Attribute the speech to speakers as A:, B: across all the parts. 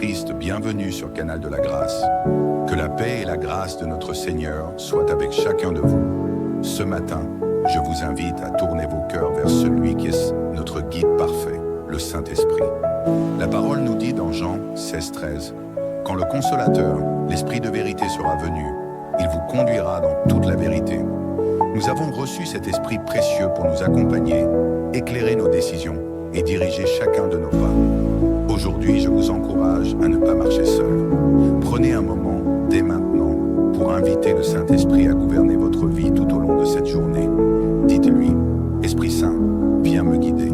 A: Christ, bienvenue sur Canal de la Grâce. Que la paix et la grâce de notre Seigneur soient avec chacun de vous. Ce matin, je vous invite à tourner vos cœurs vers celui qui est notre guide parfait, le Saint-Esprit. La parole nous dit dans Jean 16,13 « Quand le Consolateur, l'Esprit de vérité sera venu, il vous conduira dans toute la vérité. » Nous avons reçu cet Esprit précieux pour nous accompagner, éclairer nos décisions et diriger chacun de nos pas. Aujourd'hui, je vous encourage à ne pas marcher seul. Prenez un moment, dès maintenant, pour inviter le Saint-Esprit à gouverner votre vie tout au long de cette journée. Dites-lui, Esprit Saint, viens me guider.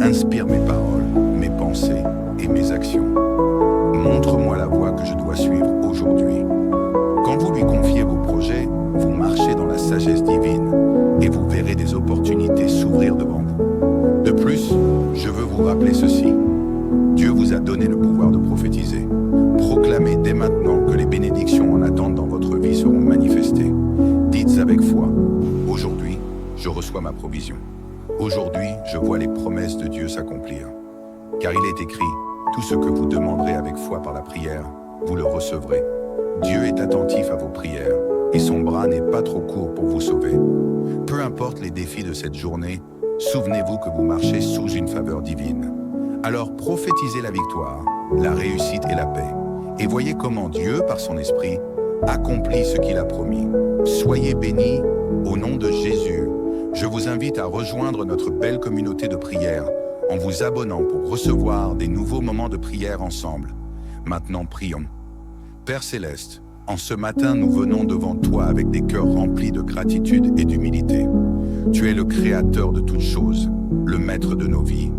A: Inspire mes paroles, mes pensées et mes actions. Montre-moi la voie que je dois suivre aujourd'hui. Quand vous lui confiez vos projets, vous marchez dans la sagesse divine et vous verrez des opportunités s'ouvrir devant vous. De plus, je veux vous rappeler ceci. Dieu vous a donné le pouvoir de prophétiser. Proclamez dès maintenant que les bénédictions en attente dans votre vie seront manifestées. Dites avec foi, aujourd'hui, je reçois ma provision. Aujourd'hui, je vois les promesses de Dieu s'accomplir. Car il est écrit, tout ce que vous demanderez avec foi par la prière, vous le recevrez. Dieu est attentif à vos prières et son bras n'est pas trop court pour vous sauver. Peu importe les défis de cette journée, souvenez-vous que vous marchez sous une faveur divine. Alors prophétisez la victoire, la réussite et la paix. Et voyez comment Dieu, par son esprit, accomplit ce qu'il a promis. Soyez bénis au nom de Jésus. Je vous invite à rejoindre notre belle communauté de prière en vous abonnant pour recevoir des nouveaux moments de prière ensemble. Maintenant, prions. Père Céleste, en ce matin, nous venons devant toi avec des cœurs remplis de gratitude et d'humilité. Tu es le Créateur de toutes choses, le Maître de nos vies,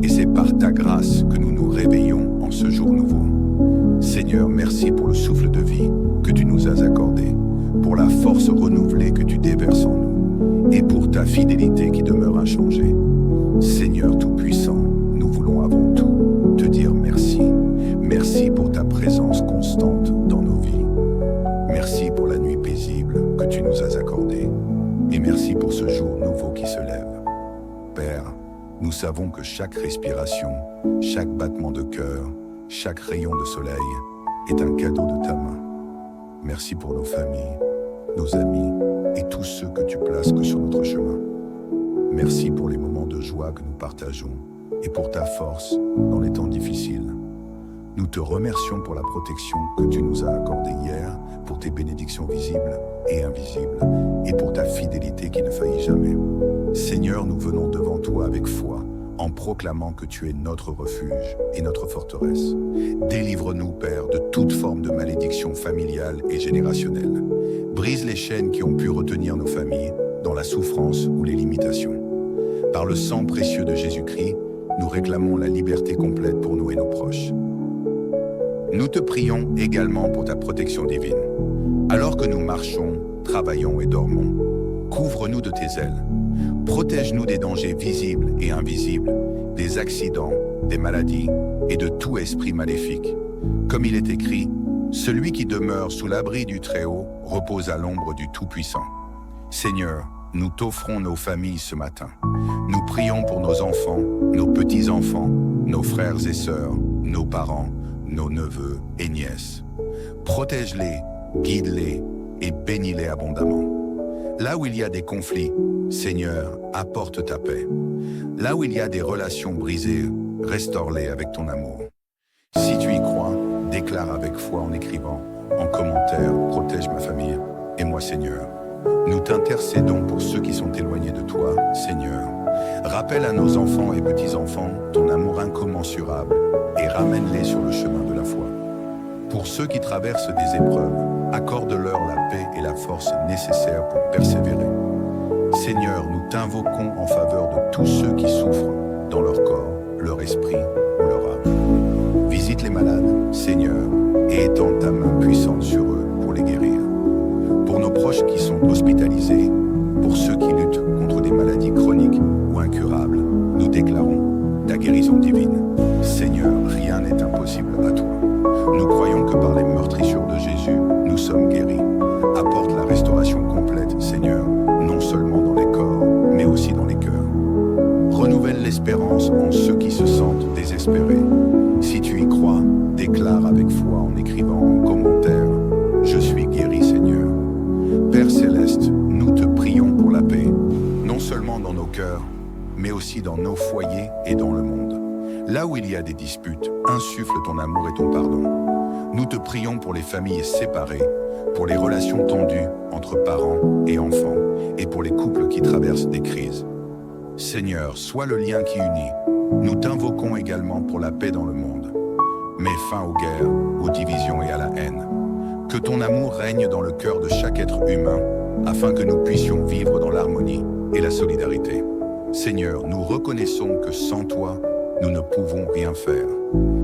A: et c'est par ta grâce que nous nous réveillons en ce jour nouveau. Seigneur, merci pour le souffle de vie que tu nous as accordé, pour la force renouvelée que tu déverses en nous, et pour ta fidélité qui demeure inchangée. Seigneur Tout-Puissant, nous voulons avant tout te dire merci. Merci pour ta présence constante dans nos vies. Merci pour la nuit paisible que tu nous as accordée. Et merci pour ce jour nouveau qui se lève. Père, nous savons que chaque respiration, chaque battement de cœur, chaque rayon de soleil est un cadeau de ta main. Merci pour nos familles, nos amis et tous ceux que tu places sur notre chemin. Merci pour les moments de joie que nous partageons et pour ta force dans les temps difficiles. Nous te remercions pour la protection que tu nous as accordée hier, pour tes bénédictions visibles et invisibles, et pour ta fidélité qui ne faillit jamais. Seigneur, nous venons devant toi avec foi, en proclamant que tu es notre refuge et notre forteresse. Délivre-nous, Père, de toute forme de malédiction familiale et générationnelle. Brise les chaînes qui ont pu retenir nos familles dans la souffrance ou les limitations. Par le sang précieux de Jésus-Christ, nous réclamons la liberté complète pour nous et nos proches. Nous te prions également pour ta protection divine. Alors que nous marchons, travaillons et dormons, couvre-nous de tes ailes. Protège-nous des dangers visibles et invisibles, des accidents, des maladies et de tout esprit maléfique. Comme il est écrit, celui qui demeure sous l'abri du Très-Haut repose à l'ombre du Tout-Puissant. Seigneur, nous t'offrons nos familles ce matin. Nous prions pour nos enfants, nos petits-enfants, nos frères et sœurs, nos parents, nos neveux et nièces. Protège-les, guide-les et bénis-les abondamment. Là où il y a des conflits, Seigneur, apporte ta paix. Là où il y a des relations brisées, restaure-les avec ton amour. Si tu y crois, déclare avec foi en écrivant, en commentaire, protège ma famille et moi, Seigneur. Nous t'intercédons pour ceux qui sont éloignés de toi, Seigneur. Rappelle à nos enfants et petits-enfants ton amour incommensurable et ramène-les sur le chemin de la foi. Pour ceux qui traversent des épreuves, accorde-leur la paix et la force nécessaires pour persévérer. Seigneur, nous t'invoquons en faveur de tous ceux qui souffrent dans leur corps, leur esprit ou leur âme. Visite les malades, Seigneur, et étends ta main puissante sur eux pour les guérir. Pour nos proches qui sont hospitalisés, pour ceux qui luttent contre des maladies chroniques ou incurables, nous déclarons ta guérison divine. Seigneur, rien n'est impossible à toi. Nous croyons que par les meurtrissures de Jésus, nous sommes guéris. Apporte la restauration complète, Seigneur, non seulement dans les corps, mais aussi dans les cœurs. Renouvelle l'espérance en ceux qui se sentent désespérés. où il y a des disputes, insuffle ton amour et ton pardon. Nous te prions pour les familles séparées, pour les relations tendues entre parents et enfants, et pour les couples qui traversent des crises. Seigneur, sois le lien qui unit. Nous t'invoquons également pour la paix dans le monde. Mets fin aux guerres, aux divisions et à la haine. Que ton amour règne dans le cœur de chaque être humain, afin que nous puissions vivre dans l'harmonie et la solidarité. Seigneur, nous reconnaissons que sans toi, nous ne pouvons rien faire.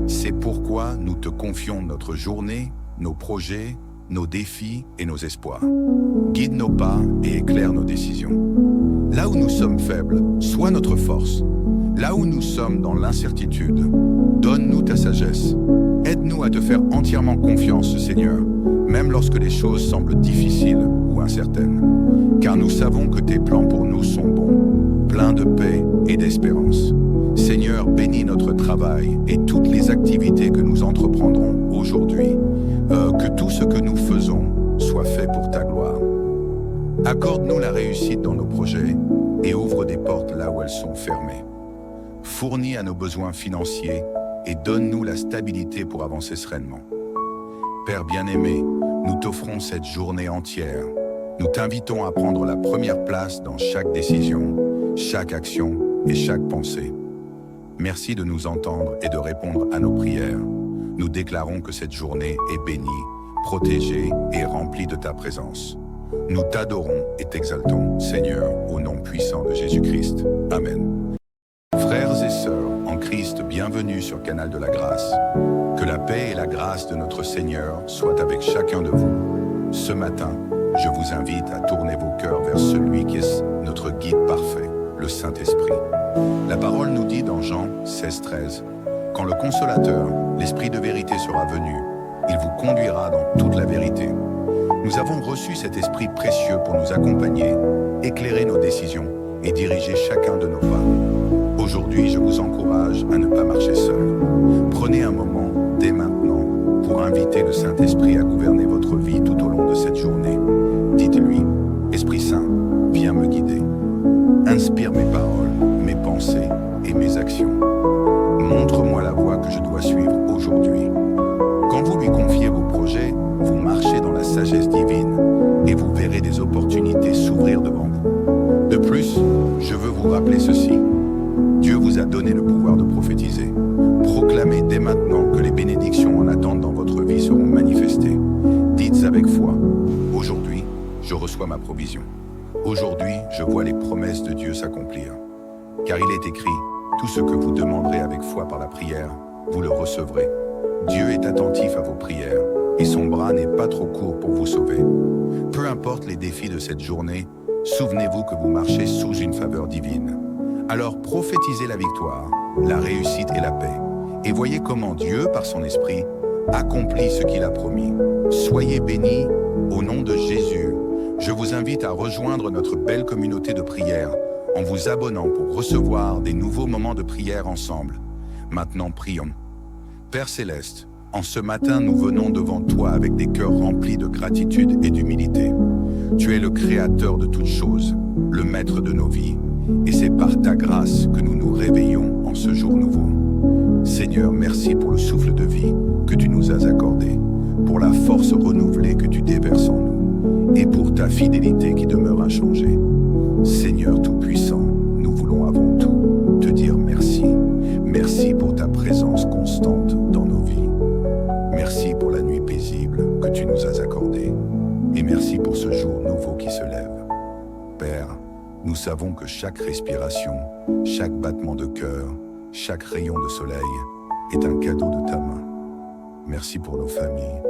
A: C'est pourquoi nous te confions notre journée, nos projets, nos défis et nos espoirs. Guide nos pas et éclaire nos décisions. Là où nous sommes faibles, sois notre force. Là où nous sommes dans l'incertitude, donne-nous ta sagesse. Aide-nous à te faire entièrement confiance, Seigneur, même lorsque les choses semblent difficiles ou incertaines. Car nous savons que tes plans pour nous sont bons, pleins de paix et d'espérance. Seigneur, bénis notre travail et toutes les activités que nous entreprendrons aujourd'hui. Que tout ce que nous faisons soit fait pour ta gloire. Accorde-nous la réussite dans nos projets et ouvre des portes là où elles sont fermées. Fournis à nos besoins financiers et donne-nous la stabilité pour avancer sereinement. Père bien-aimé, nous t'offrons cette journée entière. Nous t'invitons à prendre la première place dans chaque décision, chaque action et chaque pensée. Merci de nous entendre et de répondre à nos prières. Nous déclarons que cette journée est bénie, protégée et remplie de ta présence. Nous t'adorons et t'exaltons, Seigneur, au nom puissant de Jésus-Christ. Amen. Frères et sœurs en Christ, bienvenue sur Canal de la Grâce. Que la paix et la grâce de notre Seigneur soient avec chacun de vous. Ce matin, je vous invite à tourner vos cœurs vers celui qui est notre guide parfait, le Saint-Esprit. La parole nous dit dans Jean 16,13 « Quand le Consolateur, l'Esprit de vérité sera venu, il vous conduira dans toute la vérité. » Nous avons reçu cet Esprit précieux pour nous accompagner, éclairer nos décisions et diriger chacun de nos pas. Aujourd'hui, je vous encourage à ne pas marcher seul. Prenez un moment, dès maintenant, pour inviter le Saint-Esprit à gouverner votre vie tout au long de cette journée. Dites-lui, Esprit Saint, viens me guider. Inspire mes paroles, mes pensées et mes actions. Montre-moi la voie que je dois suivre aujourd'hui. Quand vous lui confiez vos projets, vous marchez dans la sagesse divine et vous verrez des opportunités s'ouvrir devant vous. De plus, je veux vous rappeler ceci. Dieu vous a donné le pouvoir de prophétiser. Proclamez dès maintenant que les bénédictions en attente dans votre vie seront manifestées. Dites avec foi, aujourd'hui, je reçois ma provision. Aujourd'hui, je vois les promesses de Dieu s'accomplir. Car il est écrit, tout ce que vous demanderez avec foi par la prière, vous le recevrez. Dieu est attentif à vos prières et son bras n'est pas trop court pour vous sauver. Peu importe les défis de cette journée, souvenez-vous que vous marchez sous une faveur divine. Alors prophétisez la victoire, la réussite et la paix. Et voyez comment Dieu, par son esprit, accomplit ce qu'il a promis. Soyez bénis au nom de Jésus. Je vous invite à rejoindre notre belle communauté de prière en vous abonnant pour recevoir des nouveaux moments de prière ensemble. Maintenant, prions. Père Céleste, en ce matin, nous venons devant toi avec des cœurs remplis de gratitude et d'humilité. Tu es le Créateur de toutes choses, le Maître de nos vies, et c'est par ta grâce que nous nous réveillons en ce jour nouveau. Seigneur, merci pour le souffle de vie que tu nous as accordé, pour la force renouvelée que tu déverses en nous, et pour ta fidélité qui demeure inchangée. Seigneur Tout-Puissant, nous voulons avant tout te dire merci. Merci pour ta présence constante dans nos vies. Merci pour la nuit paisible que tu nous as accordée. Et merci pour ce jour nouveau qui se lève. Père, nous savons que chaque respiration, chaque battement de cœur, chaque rayon de soleil est un cadeau de ta main. Merci pour nos familles,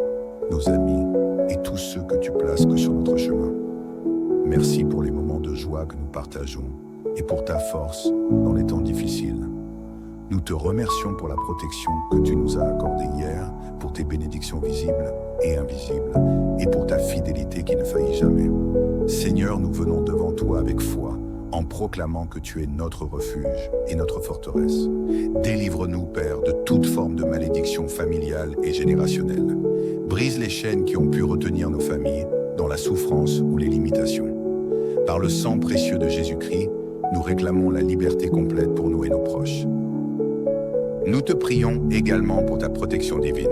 A: nos amis et tous ceux que tu places sur notre chemin. Merci pour les moments de joie que nous partageons et pour ta force dans les temps difficiles. Nous te remercions pour la protection que tu nous as accordée hier, pour tes bénédictions visibles et invisibles, et pour ta fidélité qui ne faillit jamais. Seigneur, nous venons devant toi avec foi, en proclamant que tu es notre refuge et notre forteresse. Délivre-nous, Père, de toute forme de malédiction familiale et générationnelle. Brise les chaînes qui ont pu retenir nos familles dans la souffrance ou les limitations. Par le sang précieux de Jésus-Christ, nous réclamons la liberté complète pour nous et nos proches. Nous te prions également pour ta protection divine.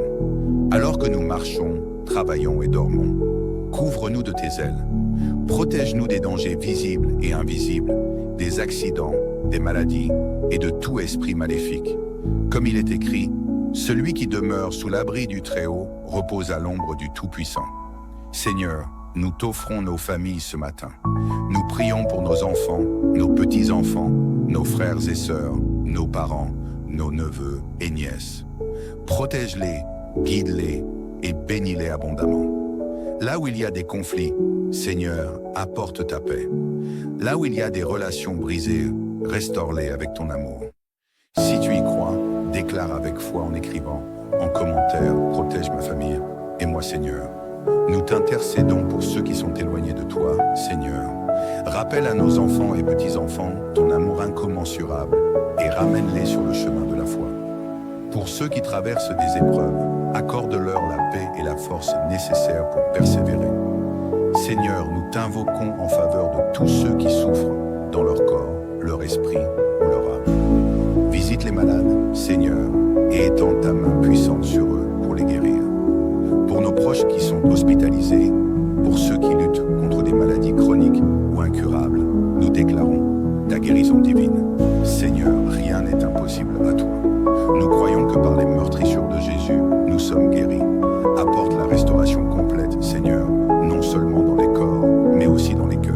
A: Alors que nous marchons, travaillons et dormons, couvre-nous de tes ailes. Protège-nous des dangers visibles et invisibles, des accidents, des maladies et de tout esprit maléfique. Comme il est écrit, celui qui demeure sous l'abri du Très-Haut repose à l'ombre du Tout-Puissant. Seigneur, nous t'offrons nos familles ce matin. Nous prions pour nos enfants, nos petits-enfants, nos frères et sœurs, nos parents, nos neveux et nièces. Protège-les, guide-les et bénis-les abondamment. Là où il y a des conflits, Seigneur, apporte ta paix. Là où il y a des relations brisées, restaure-les avec ton amour. Si tu y crois, déclare avec foi en écrivant, en commentaire, protège ma famille et moi, Seigneur. Nous t'intercédons pour ceux qui sont éloignés de toi, Seigneur. Rappelle à nos enfants et petits-enfants ton amour incommensurable et ramène-les sur le chemin de la foi. Pour ceux qui traversent des épreuves, accorde-leur la paix et la force nécessaires pour persévérer. Seigneur, nous t'invoquons en faveur de tous ceux qui souffrent dans leur corps, leur esprit ou leur âme. Visite les malades, Seigneur, et étends ta main puissante sur eux pour les guérir. Pour nos proches qui sont hospitalisés, pour ceux qui luttent contre des maladies chroniques ou incurables, nous déclarons ta guérison divine. Seigneur, rien n'est impossible à toi. Nous croyons que par les meurtrissures de Jésus, nous sommes guéris. Apporte la restauration complète, Seigneur, non seulement dans les corps, mais aussi dans les cœurs.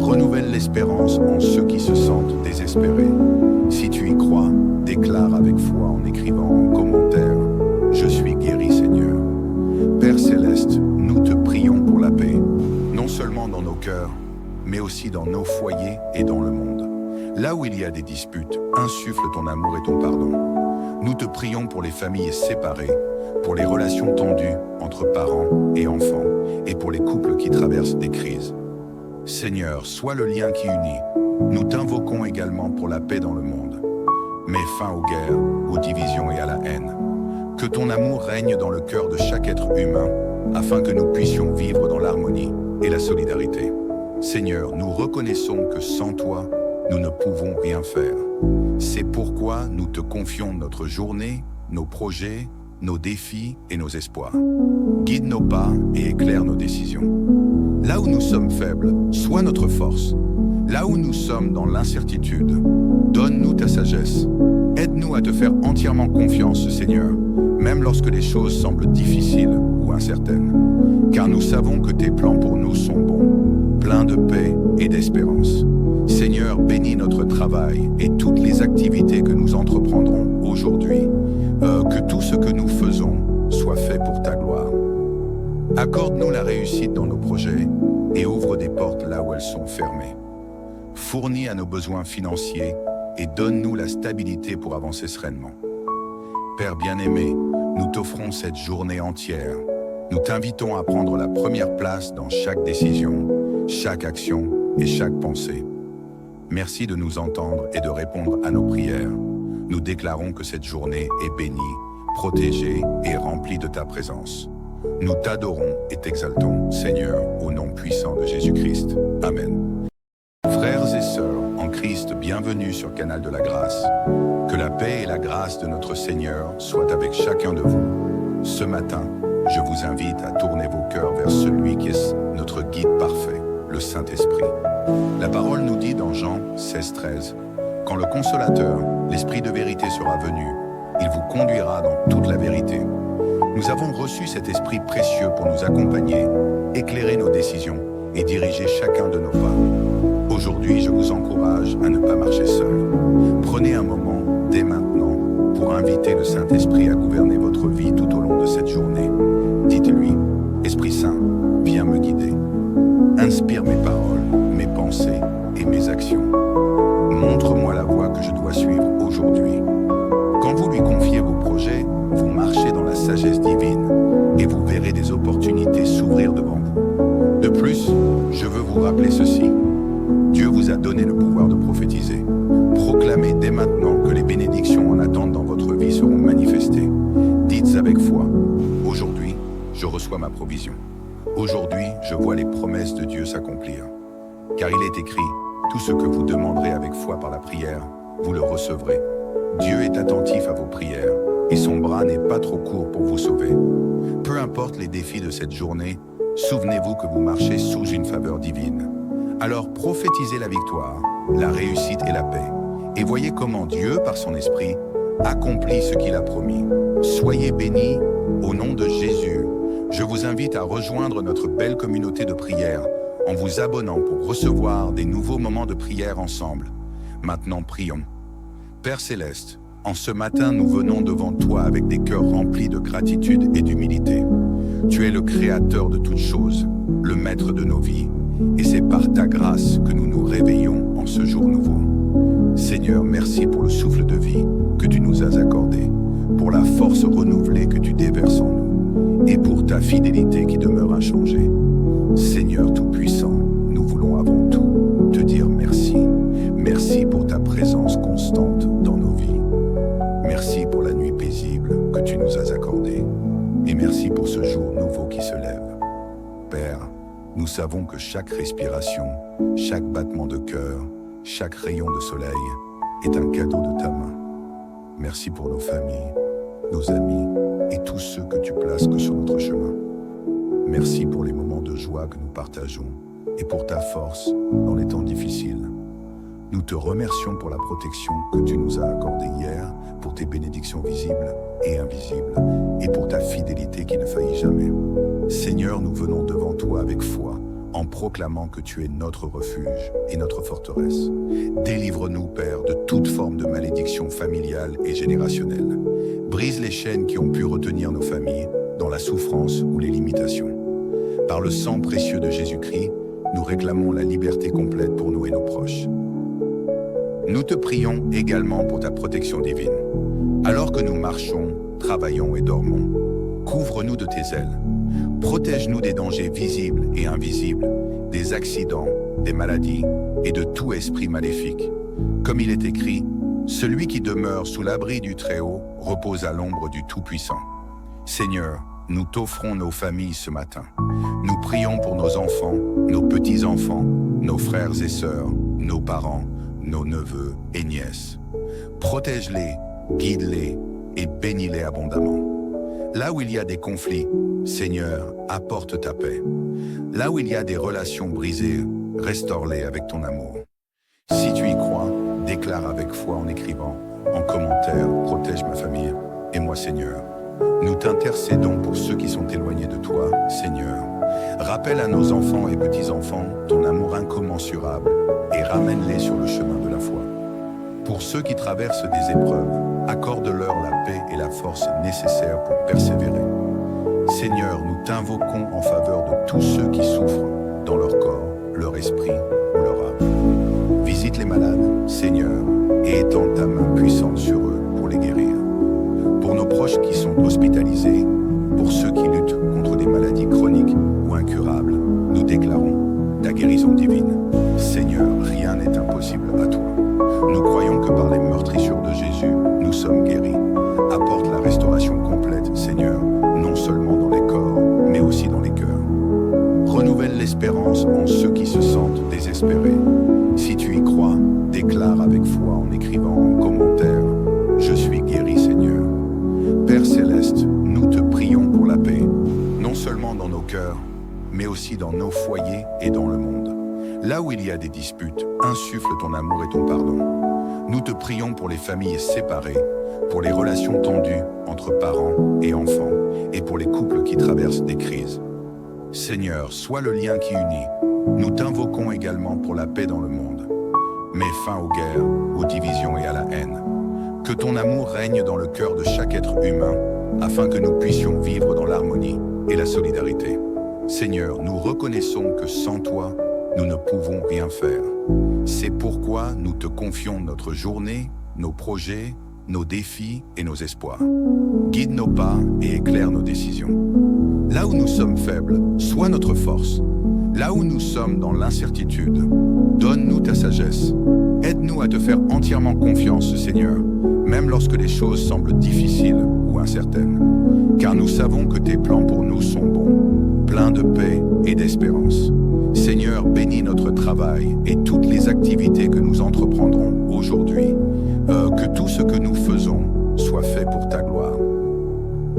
A: Renouvelle l'espérance en ceux qui se sentent désespérés. Si tu y crois, déclare avec foi en écrivant en commentaire « Je suis guéri, Seigneur ». Père Céleste, nous te prions pour la paix, non seulement dans nos cœurs, mais aussi dans nos foyers et dans le monde. Là où il y a des disputes, insuffle ton amour et ton pardon. Nous te prions pour les familles séparées, pour les relations tendues entre parents et enfants, et pour les couples qui traversent des crises. Seigneur, sois le lien qui unit. Nous t'invoquons également pour la paix dans le monde. Mets fin aux guerres, aux divisions et à la haine. Que ton amour règne dans le cœur de chaque être humain, afin que nous puissions vivre dans l'harmonie et la solidarité. Seigneur, nous reconnaissons que sans toi, nous ne pouvons rien faire. C'est pourquoi nous te confions notre journée, nos projets, nos défis et nos espoirs. Guide nos pas et éclaire nos décisions. Là où nous sommes faibles, sois notre force. Là où nous sommes dans l'incertitude, donne-nous ta sagesse. Aide-nous à te faire entièrement confiance, Seigneur, même lorsque les choses semblent difficiles ou incertaines. Car nous savons que tes plans pour nous sont bons, pleins de paix et d'espérance. Seigneur, bénis notre travail et toutes les activités que nous entreprendrons aujourd'hui. Que tout ce que nous faisons soit fait pour ta gloire. Accorde-nous la réussite dans nos projets et ouvre des portes là où elles sont fermées. Fournis à nos besoins financiers et donne-nous la stabilité pour avancer sereinement. Père bien-aimé, nous t'offrons cette journée entière. Nous t'invitons à prendre la première place dans chaque décision, chaque action et chaque pensée. Merci de nous entendre et de répondre à nos prières. Nous déclarons que cette journée est bénie, protégée et remplie de ta présence. Nous t'adorons et t'exaltons, Seigneur, au nom puissant de Jésus-Christ. Amen. Frères et sœurs en Christ, bienvenue sur Canal de la Grâce. Que la paix et la grâce de notre Seigneur soient avec chacun de vous. Ce matin, je vous invite à tourner vos cœurs vers celui qui est notre guide parfait, le Saint-Esprit. La parole nous dit dans Jean 16,13 « Quand le Consolateur, l'Esprit de vérité sera venu, il vous conduira dans toute la vérité. » Nous avons reçu cet Esprit précieux pour nous accompagner, éclairer nos décisions et diriger chacun de nos pas. Aujourd'hui, je vous encourage à ne pas marcher seul. Prenez un moment, dès maintenant, pour inviter le Saint-Esprit à gouverner votre vie tout au long de cette journée. Dites-lui, Esprit Saint, viens me guider. Inspire mes paroles, mes pensées et mes actions. Montre-moi la voie que je dois suivre aujourd'hui. Quand vous lui confiez vos projets, vous marchez dans la sagesse divine et vous verrez des opportunités s'ouvrir devant vous. De plus, je veux vous rappeler ceci. Dieu vous a donné le pouvoir de prophétiser. Proclamez dès maintenant que les bénédictions en attente dans votre vie seront manifestées. Dites avec foi, aujourd'hui, je reçois ma provision. Aujourd'hui, je vois les promesses de Dieu s'accomplir. Car il est écrit, tout ce que vous demanderez avec foi par la prière, vous le recevrez. Dieu est attentif à vos prières et son bras n'est pas trop court pour vous sauver. Peu importe les défis de cette journée, souvenez-vous que vous marchez sous une faveur divine. Alors prophétisez la victoire, la réussite et la paix. Et voyez comment Dieu, par son esprit, accomplit ce qu'il a promis. Soyez bénis au nom de Jésus. Je vous invite à rejoindre notre belle communauté de prière en vous abonnant pour recevoir des nouveaux moments de prière ensemble. Maintenant, prions. Père Céleste, en ce matin, nous venons devant toi avec des cœurs remplis de gratitude et d'humilité. Tu es le Créateur de toutes choses, le Maître de nos vies, et c'est par ta grâce que nous nous réveillons en ce jour nouveau. Seigneur, merci pour le souffle de vie que tu nous as accordé, pour la force renouvelée que tu déverses en nous, et pour ta fidélité qui demeure inchangée. Seigneur Tout-Puissant, nous voulons avant tout te dire merci. Merci pour ta présence constante dans nos vies. Merci pour la nuit paisible que tu nous as accordée. Et merci pour ce jour nouveau qui se lève. Père, nous savons que chaque respiration, chaque battement de cœur, chaque rayon de soleil est un cadeau de ta main. Merci pour nos familles, nos amis et tous ceux que tu places sur notre chemin. Merci pour les moments de joie que nous partageons et pour ta force dans les temps difficiles. Nous te remercions pour la protection que tu nous as accordée hier, pour tes bénédictions visibles et invisibles, et pour ta fidélité qui ne faillit jamais. Seigneur, nous venons devant toi avec foi, en proclamant que tu es notre refuge et notre forteresse. Délivre-nous, Père, de toute forme de malédiction familiale et générationnelle. Brise les chaînes qui ont pu retenir nos familles dans la souffrance ou les limitations. Par le sang précieux de Jésus-Christ, nous réclamons la liberté complète pour nous et nos proches. Nous te prions également pour ta protection divine. Alors que nous marchons, travaillons et dormons, couvre-nous de tes ailes. Protège-nous des dangers visibles et invisibles, des accidents, des maladies et de tout esprit maléfique. Comme il est écrit, celui qui demeure sous l'abri du Très-Haut repose à l'ombre du Tout-Puissant. Seigneur, nous t'offrons nos familles ce matin. Nous prions pour nos enfants, nos petits-enfants, nos frères et sœurs, nos parents, nos neveux et nièces. Protège-les, guide-les et bénis-les abondamment. Là où il y a des conflits, Seigneur, apporte ta paix. Là où il y a des relations brisées, restaure-les avec ton amour. Si tu y crois, déclare avec foi en écrivant, en commentaire, protège ma famille et moi, Seigneur. Nous t'intercédons pour ceux qui sont éloignés de toi, Seigneur. Rappelle à nos enfants et petits-enfants ton amour incommensurable et ramène-les sur le chemin de la foi. Pour ceux qui traversent des épreuves, accorde-leur la paix et la force nécessaires pour persévérer. Seigneur, nous t'invoquons en faveur de tous ceux qui souffrent dans leur corps, leur esprit ou leur âme. Visite les malades, Seigneur, et étends ta main puissante sur eux pour les guérir. Pour nos proches qui sont hospitalisés, pour ceux qui luttent contre des maladies chroniques ou incurables, nous déclarons ta guérison divine. Seigneur, rien n'est impossible à toi. Nous croyons que par les meurtrissures de Jésus, nous sommes guéris. Apporte la restauration complète, Seigneur, non seulement dans les corps, mais aussi dans les cœurs. Renouvelle l'espérance en ceux qui se sentent désespérés. Si tu y crois, déclare avec foi en écrivant en commentaire « Je suis guéri, Seigneur ». Père Céleste, nous te prions pour la paix, non seulement dans nos cœurs, mais aussi dans nos foyers et dans le monde. Là où il y a des disputes, insuffle ton amour et ton pardon. Nous te prions pour les familles séparées, pour les relations tendues entre parents et enfants, et pour les couples qui traversent des crises. Seigneur, sois le lien qui unit. Nous t'invoquons également pour la paix dans le monde. Mets fin aux guerres, aux divisions et à la haine. Que ton amour règne dans le cœur de chaque être humain, afin que nous puissions vivre dans l'harmonie et la solidarité. Seigneur, nous reconnaissons que sans toi, nous ne pouvons rien faire. C'est pourquoi nous te confions notre journée, nos projets, nos défis et nos espoirs. Guide nos pas et éclaire nos décisions. Là où nous sommes faibles, sois notre force. Là où nous sommes dans l'incertitude, donne-nous ta sagesse. Aide-nous à te faire entièrement confiance, Seigneur, même lorsque les choses semblent difficiles ou incertaines. Car nous savons que tes plans pour nous sont bons, pleins de paix et d'espérance. Seigneur, bénis notre travail et toutes les activités que nous entreprendrons aujourd'hui. Que tout ce que nous faisons soit fait pour ta gloire.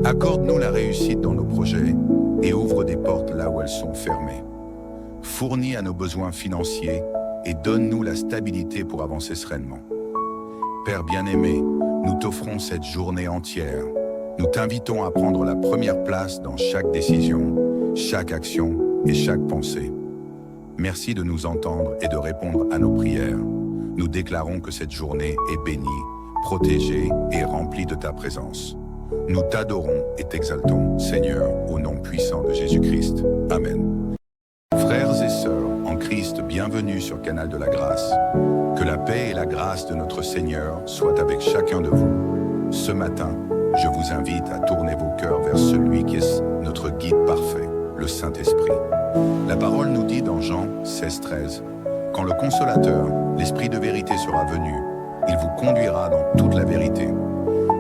A: Accorde-nous la réussite dans nos projets et ouvre des portes là où elles sont fermées. Fournis à nos besoins financiers et donne-nous la stabilité pour avancer sereinement. Père bien-aimé, nous t'offrons cette journée entière. Nous t'invitons à prendre la première place dans chaque décision, chaque action et chaque pensée. Merci de nous entendre et de répondre à nos prières. Nous déclarons que cette journée est bénie, protégée et remplie de ta présence. Nous t'adorons et t'exaltons, Seigneur, au nom puissant de Jésus-Christ. Amen. Frères et sœurs en Christ, bienvenue sur Canal de la Grâce. Que la paix et la grâce de notre Seigneur soient avec chacun de vous. Ce matin, je vous invite à tourner vos cœurs vers celui qui est notre guide parfait, le Saint-Esprit. La parole nous dit dans Jean 16:13, « Quand le Consolateur, l'Esprit de vérité sera venu, il vous conduira dans toute la vérité. »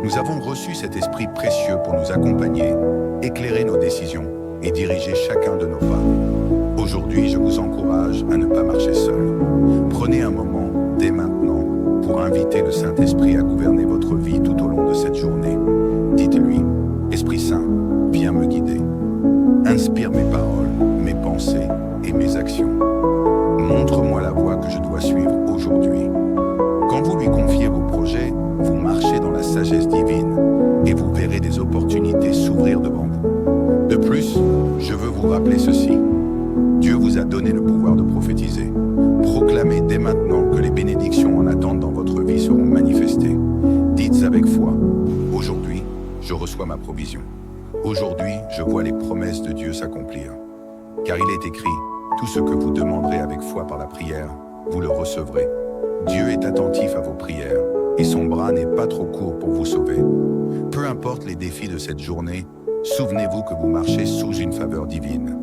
A: Nous avons reçu cet Esprit précieux pour nous accompagner, éclairer nos décisions et diriger chacun de nos pas. Aujourd'hui, je vous encourage à ne pas marcher seul. Prenez un moment, dès maintenant, pour inviter le Saint-Esprit à gouverner votre vie tout au long de cette journée. Dites-lui, « Esprit Saint, viens me guider. Inspire mes paroles, mes pensées et mes actions. Montre-moi la voie que je dois suivre aujourd'hui. » Quand vous lui confiez vos projets, vous marchez dans la sagesse divine et vous verrez des opportunités s'ouvrir devant vous. De plus, je veux vous rappeler ceci. Dieu vous a donné le pouvoir de prophétiser. Proclamez dès maintenant que les bénédictions en attente dans votre vie seront manifestées. Dites avec foi, aujourd'hui, je reçois ma provision. Aujourd'hui, je vois les promesses de Dieu s'accomplir. Car il est écrit, tout ce que vous demanderez avec foi par la prière, vous le recevrez. Dieu est attentif à vos prières et son bras n'est pas trop court pour vous sauver. Peu importe les défis de cette journée, souvenez-vous que vous marchez sous une faveur divine.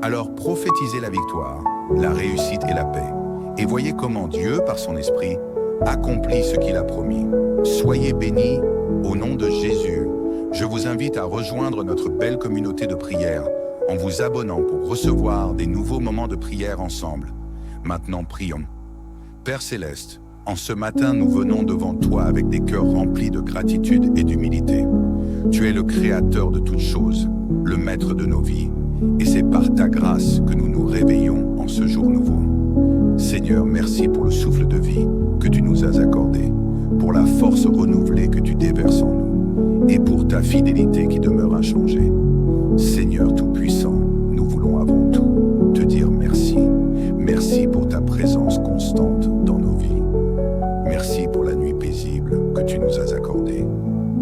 A: Alors prophétisez la victoire, la réussite et la paix. Et voyez comment Dieu, par son esprit, accomplit ce qu'il a promis. Soyez bénis au nom de Jésus. Je vous invite à rejoindre notre belle communauté de prière en vous abonnant pour recevoir des nouveaux moments de prière ensemble. Maintenant, prions. Père Céleste, en ce matin, nous venons devant toi avec des cœurs remplis de gratitude et d'humilité. Tu es le Créateur de toutes choses, le Maître de nos vies, et c'est par ta grâce que nous nous réveillons en ce jour nouveau. Seigneur, merci pour le souffle de vie que tu nous as accordé, pour la force renouvelée que tu déverses en nous, et pour ta fidélité qui demeure inchangée. Seigneur Tout-Puissant, nous voulons avant tout te dire merci. Merci pour ta présence constante dans nos vies. Merci pour la nuit paisible que tu nous as accordée.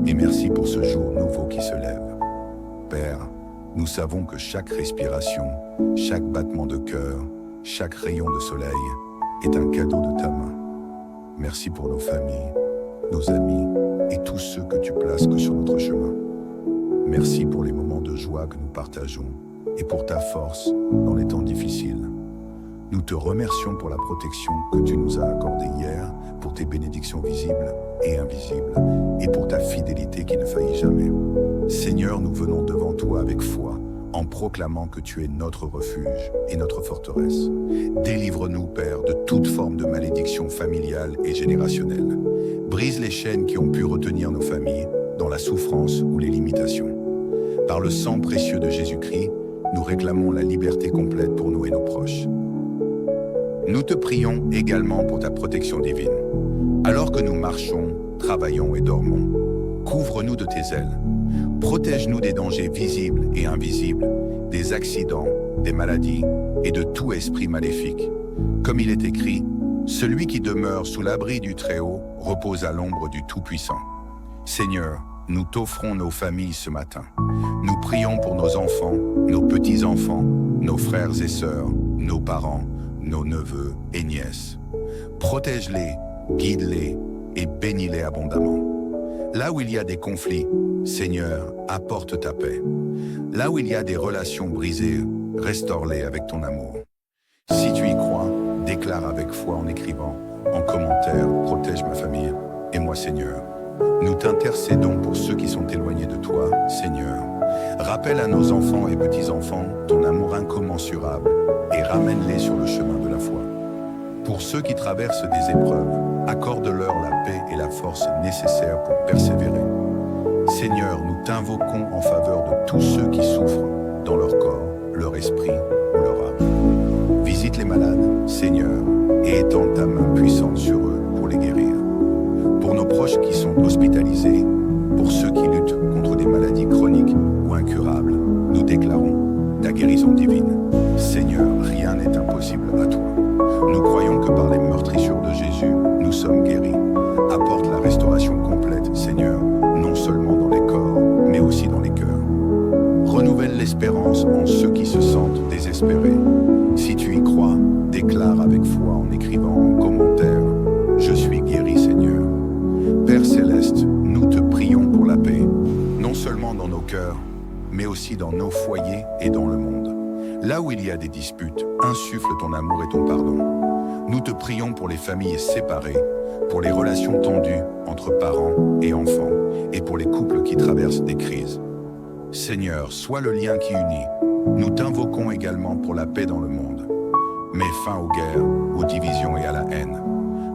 A: Et merci pour ce jour nouveau qui se lève. Père, nous savons que chaque respiration, chaque battement de cœur, chaque rayon de soleil est un cadeau de ta main. Merci pour nos familles, nos amis et tous ceux que tu places sur notre chemin. Merci pour les moments de joie que nous partageons et pour ta force dans les temps difficiles. Nous te remercions pour la protection que tu nous as accordée hier, pour tes bénédictions visibles et invisibles, et pour ta fidélité qui ne faillit jamais. Seigneur, nous venons devant toi avec foi, en proclamant que tu es notre refuge et notre forteresse. Délivre-nous, Père, de toute forme de malédiction familiale et générationnelle. Brise les chaînes qui ont pu retenir nos familles dans la souffrance ou les limitations. Par le sang précieux de Jésus-Christ, nous réclamons la liberté complète pour nous et nos proches. Nous te prions également pour ta protection divine. Alors que nous marchons, travaillons et dormons, couvre-nous de tes ailes. Protège-nous des dangers visibles et invisibles, des accidents, des maladies et de tout esprit maléfique. Comme il est écrit, celui qui demeure sous l'abri du Très-Haut repose à l'ombre du Tout-Puissant. Seigneur, nous t'offrons nos familles ce matin. Nous prions pour nos enfants, nos petits-enfants, nos frères et sœurs, nos parents, nos neveux et nièces. Protège-les, guide-les et bénis-les abondamment. Là où il y a des conflits, Seigneur, apporte ta paix. Là où il y a des relations brisées, restaure-les avec ton amour. Si tu y crois, déclare avec foi en écrivant, en commentaire, protège ma famille et moi, Seigneur. Nous t'intercédons pour ceux qui sont éloignés de toi, Seigneur. Rappelle à nos enfants et petits-enfants ton amour incommensurable et ramène-les sur le chemin de la foi. Pour ceux qui traversent des épreuves, Accorde-leur la paix et la force nécessaires pour persévérer. Seigneur, nous t'invoquons en faveur de tous ceux qui souffrent dans leur corps, leur esprit ou leur âme. Visite les malades, Seigneur, et étends ta main puissante sur eux pour les guérir. Pour nos proches qui sont hospitalisés, pour ceux qui luttent contre des maladies chroniques ou incurables, nous déclarons ta guérison divine. Seigneur, rien n'est impossible à toi. Nous croyons que par les meurtrissures de Jésus, nous sommes guéris. Apporte la restauration complète, Seigneur, non seulement dans les corps, mais aussi dans les cœurs. Renouvelle l'espérance en ceux qui se sentent désespérés. Si tu y crois, déclare avec foi en écrivant en commentaire « Je suis guéri, Seigneur ». Père Céleste, nous te prions pour la paix, non seulement dans nos cœurs, mais aussi dans nos foyers et dans le monde. Là où il y a des disputes, insuffle ton amour et ton pardon. Nous te prions pour les familles séparées, pour les relations tendues entre parents et enfants, et pour les couples qui traversent des crises. Seigneur, sois le lien qui unit. Nous t'invoquons également pour la paix dans le monde. Mets fin aux guerres, aux divisions et à la haine.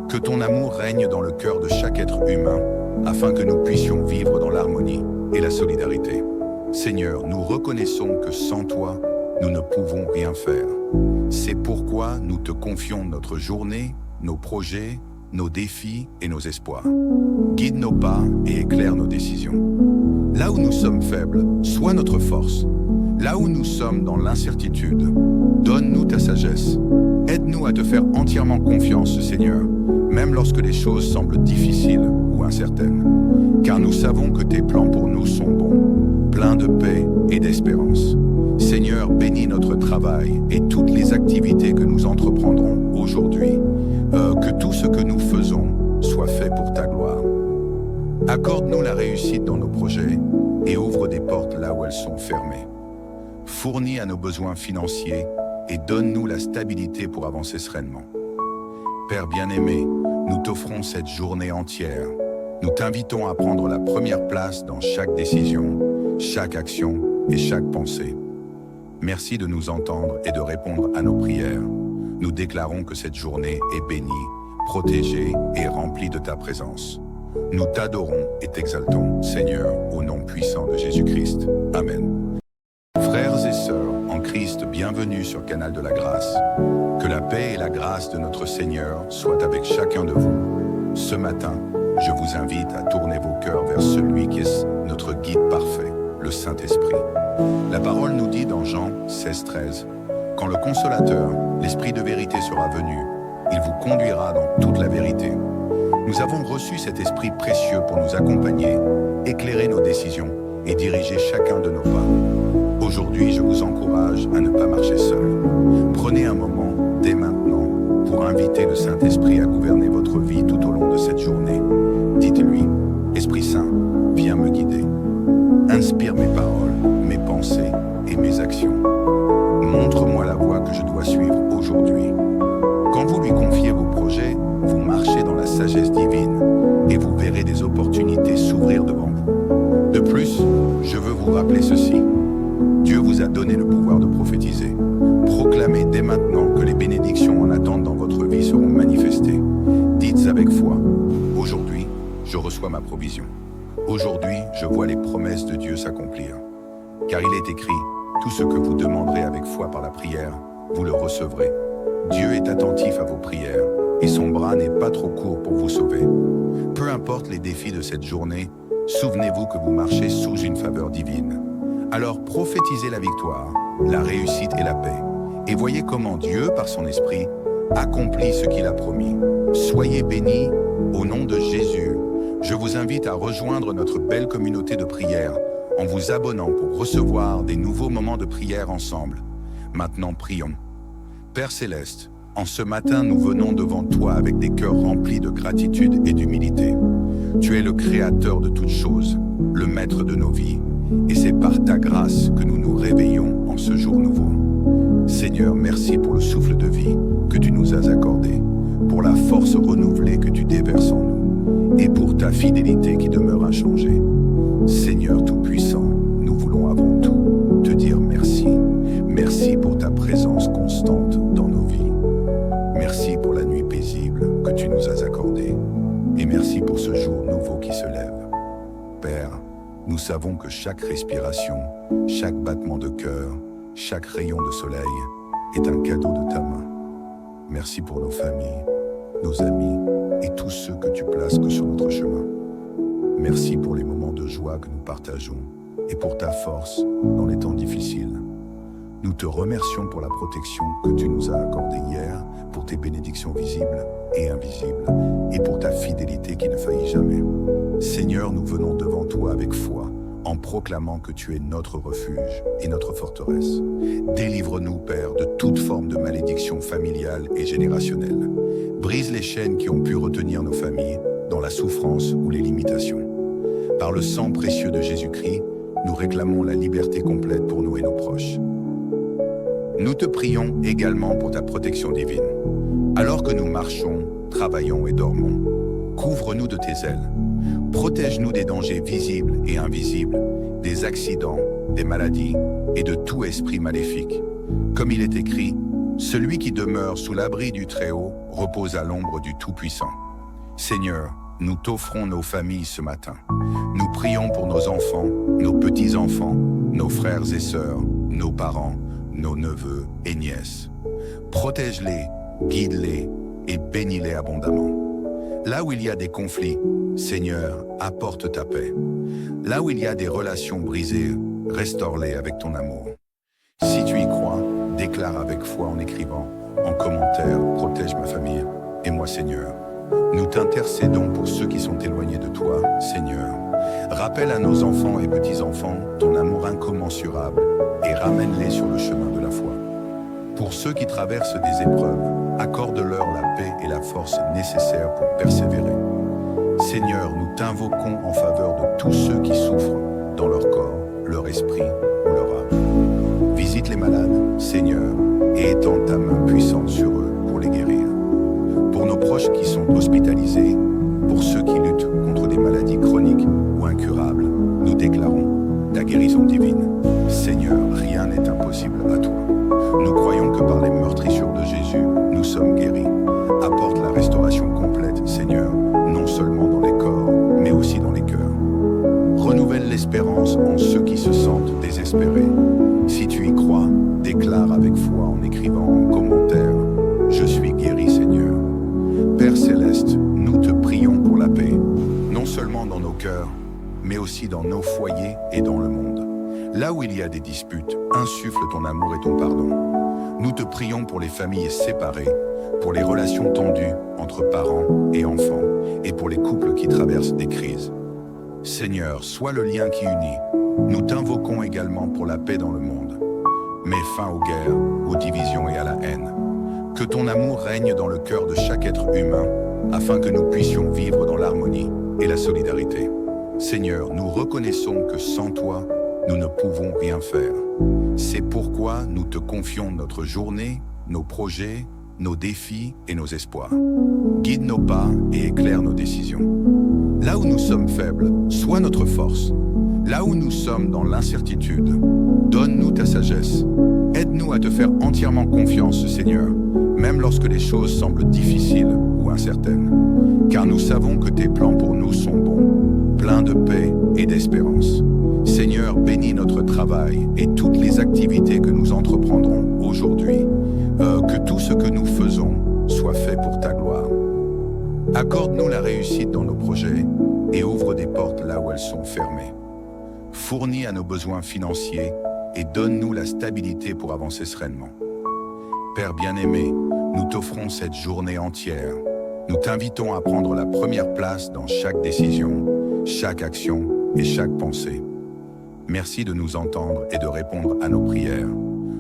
A: Que ton amour règne dans le cœur de chaque être humain, afin que nous puissions vivre dans l'harmonie et la solidarité. Seigneur, nous reconnaissons que sans toi, nous ne pouvons rien faire. C'est pourquoi nous te confions notre journée, nos projets, nos défis et nos espoirs. Guide nos pas et éclaire nos décisions. Là où nous sommes faibles, sois notre force. Là où nous sommes dans l'incertitude, donne-nous ta sagesse. Aide-nous à te faire entièrement confiance, Seigneur, même lorsque les choses semblent difficiles ou incertaines. Car nous savons que tes plans pour nous sont bons, pleins de paix et d'espérance. Seigneur, bénis notre travail et toutes les activités que nous entreprendrons aujourd'hui. Que tout ce que nous faisons soit fait pour ta gloire. Accorde-nous la réussite dans nos projets et ouvre des portes là où elles sont fermées. Fournis à nos besoins financiers et donne-nous la stabilité pour avancer sereinement. Père bien-aimé, nous t'offrons cette journée entière. Nous t'invitons à prendre la première place dans chaque décision, chaque action et chaque pensée. Merci de nous entendre et de répondre à nos prières. Nous déclarons que cette journée est bénie, protégée et remplie de ta présence. Nous t'adorons et t'exaltons, Seigneur, au nom puissant de Jésus-Christ. Amen. Frères et sœurs en Christ, bienvenue sur Canal de la Grâce. Que la paix et la grâce de notre Seigneur soient avec chacun de vous. Ce matin, je vous invite à tourner vos cœurs vers celui qui est notre guide parfait, le Saint-Esprit. La parole nous dit dans Jean 16,13 « Quand le Consolateur, l'Esprit de vérité sera venu, il vous conduira dans toute la vérité. » Nous avons reçu cet Esprit précieux pour nous accompagner, éclairer nos décisions et diriger chacun de nos pas. Aujourd'hui, je vous encourage à ne pas marcher seul. Prenez un moment, dès maintenant, pour inviter le Saint-Esprit à gouverner votre vie tout au long de cette journée. Dites-lui, Esprit Saint, viens me guider. Inspire mes paroles, mes pensées et mes actions. Montre-moi la voie que je dois suivre aujourd'hui. Quand vous lui confiez vos projets, vous marchez dans la sagesse divine et vous verrez des opportunités s'ouvrir devant vous. De plus, je veux vous rappeler ceci. Dieu vous a donné le pouvoir de prophétiser. Proclamez dès maintenant que les bénédictions en attente dans votre vie seront manifestées. Dites avec foi, aujourd'hui, je reçois ma provision. Aujourd'hui, je vois les promesses de Dieu s'accomplir. Car il est écrit, tout ce que vous demanderez avec foi par la prière, vous le recevrez. Dieu est attentif à vos prières et son bras n'est pas trop court pour vous sauver. Peu importe les défis de cette journée, souvenez-vous que vous marchez sous une faveur divine. Alors prophétisez la victoire, la réussite et la paix. Et voyez comment Dieu, par son esprit, accomplit ce qu'il a promis. Soyez bénis au nom de Jésus. Je vous invite à rejoindre notre belle communauté de prière en vous abonnant pour recevoir des nouveaux moments de prière ensemble. Maintenant, prions. Père Céleste, en ce matin, nous venons devant toi avec des cœurs remplis de gratitude et d'humilité. Tu es le Créateur de toutes choses, le Maître de nos vies, et c'est par ta grâce que nous nous réveillons en ce jour nouveau. Seigneur, merci pour le souffle de vie que tu nous as accordé, pour la force renouvelée que tu déverses en nous, et pour ta fidélité qui demeure inchangée. Seigneur Tout-Puissant, nous voulons avant tout te dire merci. Merci pour ta présence constante dans nos vies. Merci pour la nuit paisible que tu nous as accordée. savons que chaque respiration, chaque battement de cœur, chaque rayon de soleil est un cadeau de ta main. Merci pour nos familles, nos amis et tous ceux que tu places sur notre chemin. Merci pour les moments de joie que nous partageons et pour ta force dans les temps difficiles. Nous te remercions pour la protection que tu nous as accordée hier, pour tes bénédictions visibles et invisibles, et pour ta fidélité qui ne faillit jamais. Seigneur, nous venons devant toi avec foi, en proclamant que tu es notre refuge et notre forteresse. Délivre-nous, Père, de toute forme de malédiction familiale et générationnelle. Brise les chaînes qui ont pu retenir nos familles dans la souffrance ou les limitations. Par le sang précieux de Jésus-Christ, nous réclamons la liberté complète pour nous et nos proches. Nous te prions également pour ta protection divine. Alors que nous marchons, travaillons et dormons, couvre-nous de tes ailes. Protège-nous des dangers visibles et invisibles, des accidents, des maladies et de tout esprit maléfique. Comme il est écrit, celui qui demeure sous l'abri du Très-Haut repose à l'ombre du Tout-Puissant. Seigneur, nous t'offrons nos familles ce matin. Nous prions pour nos enfants, nos petits-enfants, nos frères et sœurs, nos parents, nos neveux et nièces. Protège-les, guide-les et bénis-les abondamment. Là où il y a des conflits, Seigneur, apporte ta paix. Là où il y a des relations brisées, restaure-les avec ton amour. Si tu y crois, déclare avec foi en écrivant, en commentaire, protège ma famille et moi, Seigneur. Nous t'intercédons pour ceux qui sont éloignés de toi, Seigneur. Rappelle à nos enfants et petits-enfants ton amour incommensurable et ramène-les sur le chemin de la foi. Pour ceux qui traversent des épreuves, accorde-leur la paix et la force nécessaires pour persévérer. Seigneur, nous t'invoquons en faveur de tous ceux qui souffrent dans leur corps, leur esprit ou leur âme. Visite les malades, Seigneur, et étends ta main puissante sur eux pour les guérir. Pour nos proches qui sont hospitalisés, pour ceux qui luttent contre des maladies chroniques ou incurables, nous déclarons ta guérison divine. Seigneur, rien n'est impossible à toi. Nous croyons que par les meurtrissures de Jésus, nous sommes guéris. Apporte la restauration complète, Seigneur, non seulement dans les corps, mais aussi dans les cœurs. Renouvelle l'espérance en ceux qui se sentent désespérés. Si tu y crois, déclare avec foi en écrivant en commentaire « Je suis guéri, Seigneur ». Père Céleste, nous te prions pour la paix, non seulement dans nos cœurs, mais aussi dans nos foyers et dans le monde. Là où il y a des disputes, insuffle ton amour et ton pardon. Nous te prions pour les familles séparées, pour les relations tendues entre parents et enfants, et pour les couples qui traversent des crises. Seigneur, sois le lien qui unit. Nous t'invoquons également pour la paix dans le monde. Mets fin aux guerres, aux divisions et à la haine. Que ton amour règne dans le cœur de chaque être humain, afin que nous puissions vivre dans l'harmonie et la solidarité. Seigneur, nous reconnaissons que sans toi, nous ne pouvons rien faire. C'est pourquoi nous te confions notre journée, nos projets, nos défis et nos espoirs. Guide nos pas et éclaire nos décisions. Là où nous sommes faibles, sois notre force. Là où nous sommes dans l'incertitude, donne-nous ta sagesse. Aide-nous à te faire entièrement confiance, Seigneur, même lorsque les choses semblent difficiles ou incertaines. Car nous savons que tes plans pour nous sont bons, pleins de paix et d'espérance. Seigneur, bénis notre travail et toutes les activités que nous entreprendrons aujourd'hui. Que tout ce que nous faisons soit fait pour ta gloire. Accorde-nous la réussite dans nos projets et ouvre des portes là où elles sont fermées. Fournis à nos besoins financiers et donne-nous la stabilité pour avancer sereinement. Père bien-aimé, nous t'offrons cette journée entière. Nous t'invitons à prendre la première place dans chaque décision, chaque action et chaque pensée. Merci de nous entendre et de répondre à nos prières.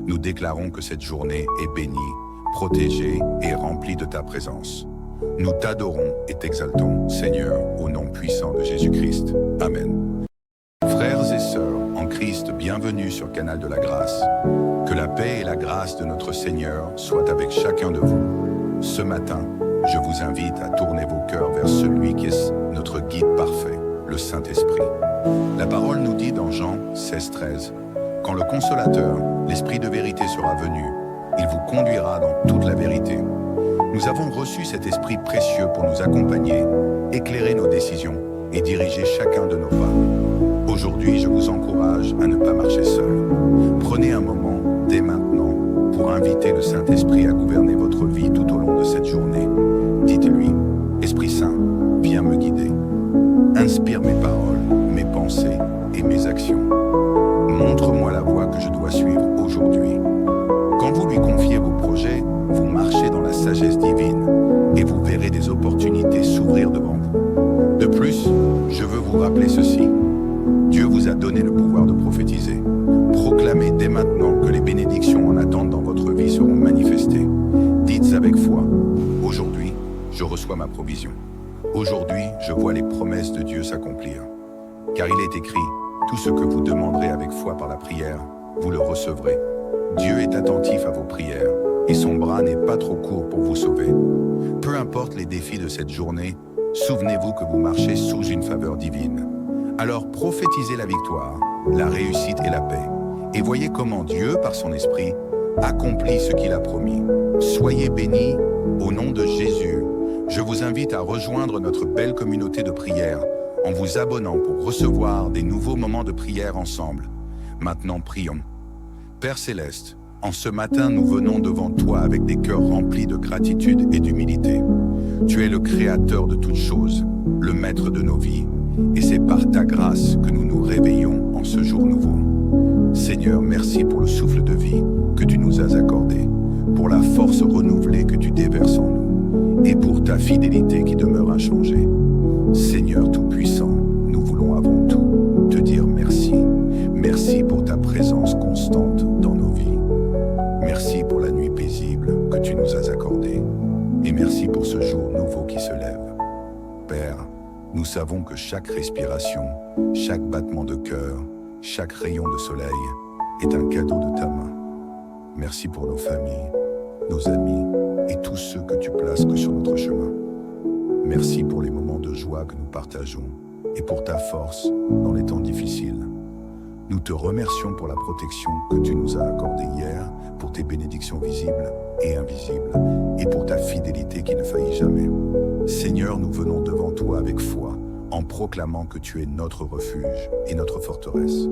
A: Nous déclarons que cette journée est bénie, protégée et remplie de ta présence. Nous t'adorons et t'exaltons, Seigneur, au nom puissant de Jésus-Christ. Amen. Frères et sœurs en Christ, bienvenue sur Canal de la Grâce. Que la paix et la grâce de notre Seigneur soient avec chacun de vous. Ce matin, je vous invite à tourner vos cœurs vers celui qui est notre guide parfait, le Saint-Esprit. La parole nous dit dans Jean 16:13, « Quand le Consolateur, l'Esprit de vérité sera venu, il vous conduira dans toute la vérité. » Nous avons reçu cet Esprit précieux pour nous accompagner, éclairer nos décisions et diriger chacun de nos pas. Aujourd'hui, je vous encourage à ne pas marcher seul. Prenez un moment, dès maintenant, pour inviter le Saint-Esprit à gouverner votre vie tout au long de cette journée. Dites-lui, Esprit Saint, viens me guider. Inspire mes paroles, mes pensées et mes actions. Montre-moi la voie que je dois suivre aujourd'hui. Quand vous lui confiez vos projets, vous marchez dans la sagesse divine et vous verrez des opportunités s'ouvrir devant vous. De plus, je veux vous rappeler ceci. Dieu vous a donné le pouvoir de prophétiser. Proclamez dès maintenant que les bénédictions en attente dans votre vie seront manifestées. Dites avec foi, aujourd'hui, je reçois ma provision. Aujourd'hui, je vois les promesses de Dieu s'accomplir. Car il est écrit, tout ce que vous demanderez avec foi par la prière, vous le recevrez. Dieu est attentif à vos prières et son bras n'est pas trop court pour vous sauver. Peu importe les défis de cette journée, souvenez-vous que vous marchez sous une faveur divine. Alors prophétisez la victoire, la réussite et la paix. Et voyez comment Dieu, par son esprit, accomplit ce qu'il a promis. Soyez bénis au nom de Jésus. Je vous invite à rejoindre notre belle communauté de prière en vous abonnant pour recevoir des nouveaux moments de prière ensemble. Maintenant, prions. Père Céleste, en ce matin, nous venons devant toi avec des cœurs remplis de gratitude et d'humilité. Tu es le Créateur de toutes choses, le Maître de nos vies, et c'est par ta grâce que nous nous réveillons en ce jour nouveau. Seigneur, merci pour le souffle de vie que tu nous as accordé, pour la force renouvelée que tu déverses en nous, et pour ta fidélité qui demeure inchangée. Seigneur Tout-Puissant, nous voulons avant tout te dire merci. Merci pour ta présence constante dans nos vies. Merci pour la nuit paisible que tu nous as accordée. Et merci pour ce jour nouveau qui se lève. Père, nous savons que chaque respiration, chaque battement de cœur, chaque rayon de soleil est un cadeau de ta main. Merci pour nos familles, nos amis et tous ceux que tu places sur notre chemin. Merci pour les moments de joie que nous partageons et pour ta force dans les temps difficiles. Nous te remercions pour la protection que tu nous as accordée hier, pour tes bénédictions visibles et invisibles, et pour ta fidélité qui ne faillit jamais. Seigneur, nous venons devant toi avec foi, en proclamant que tu es notre refuge et notre forteresse.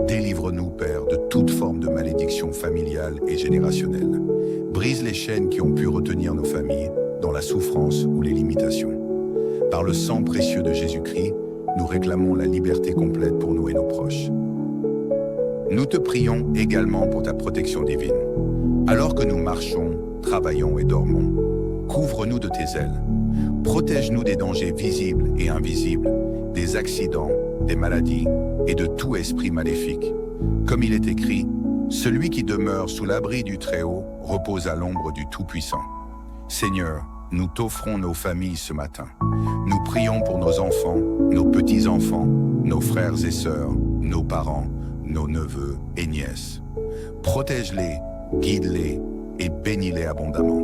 A: Délivre-nous, Père, de toute forme de malédiction familiale et générationnelle. Brise les chaînes qui ont pu retenir nos familles dans la souffrance ou les limitations. Par le sang précieux de Jésus-Christ, nous réclamons la liberté complète pour nous et nos proches. Nous te prions également pour ta protection divine. Alors que nous marchons, travaillons et dormons, couvre-nous de tes ailes. Protège-nous des dangers visibles et invisibles, des accidents, des maladies et de tout esprit maléfique. Comme il est écrit, celui qui demeure sous l'abri du Très-Haut repose à l'ombre du Tout-Puissant. Seigneur, nous t'offrons nos familles ce matin. Nous prions pour nos enfants, nos petits-enfants, nos frères et sœurs, nos parents, nos neveux et nièces. Protège-les, guide-les et bénis-les abondamment.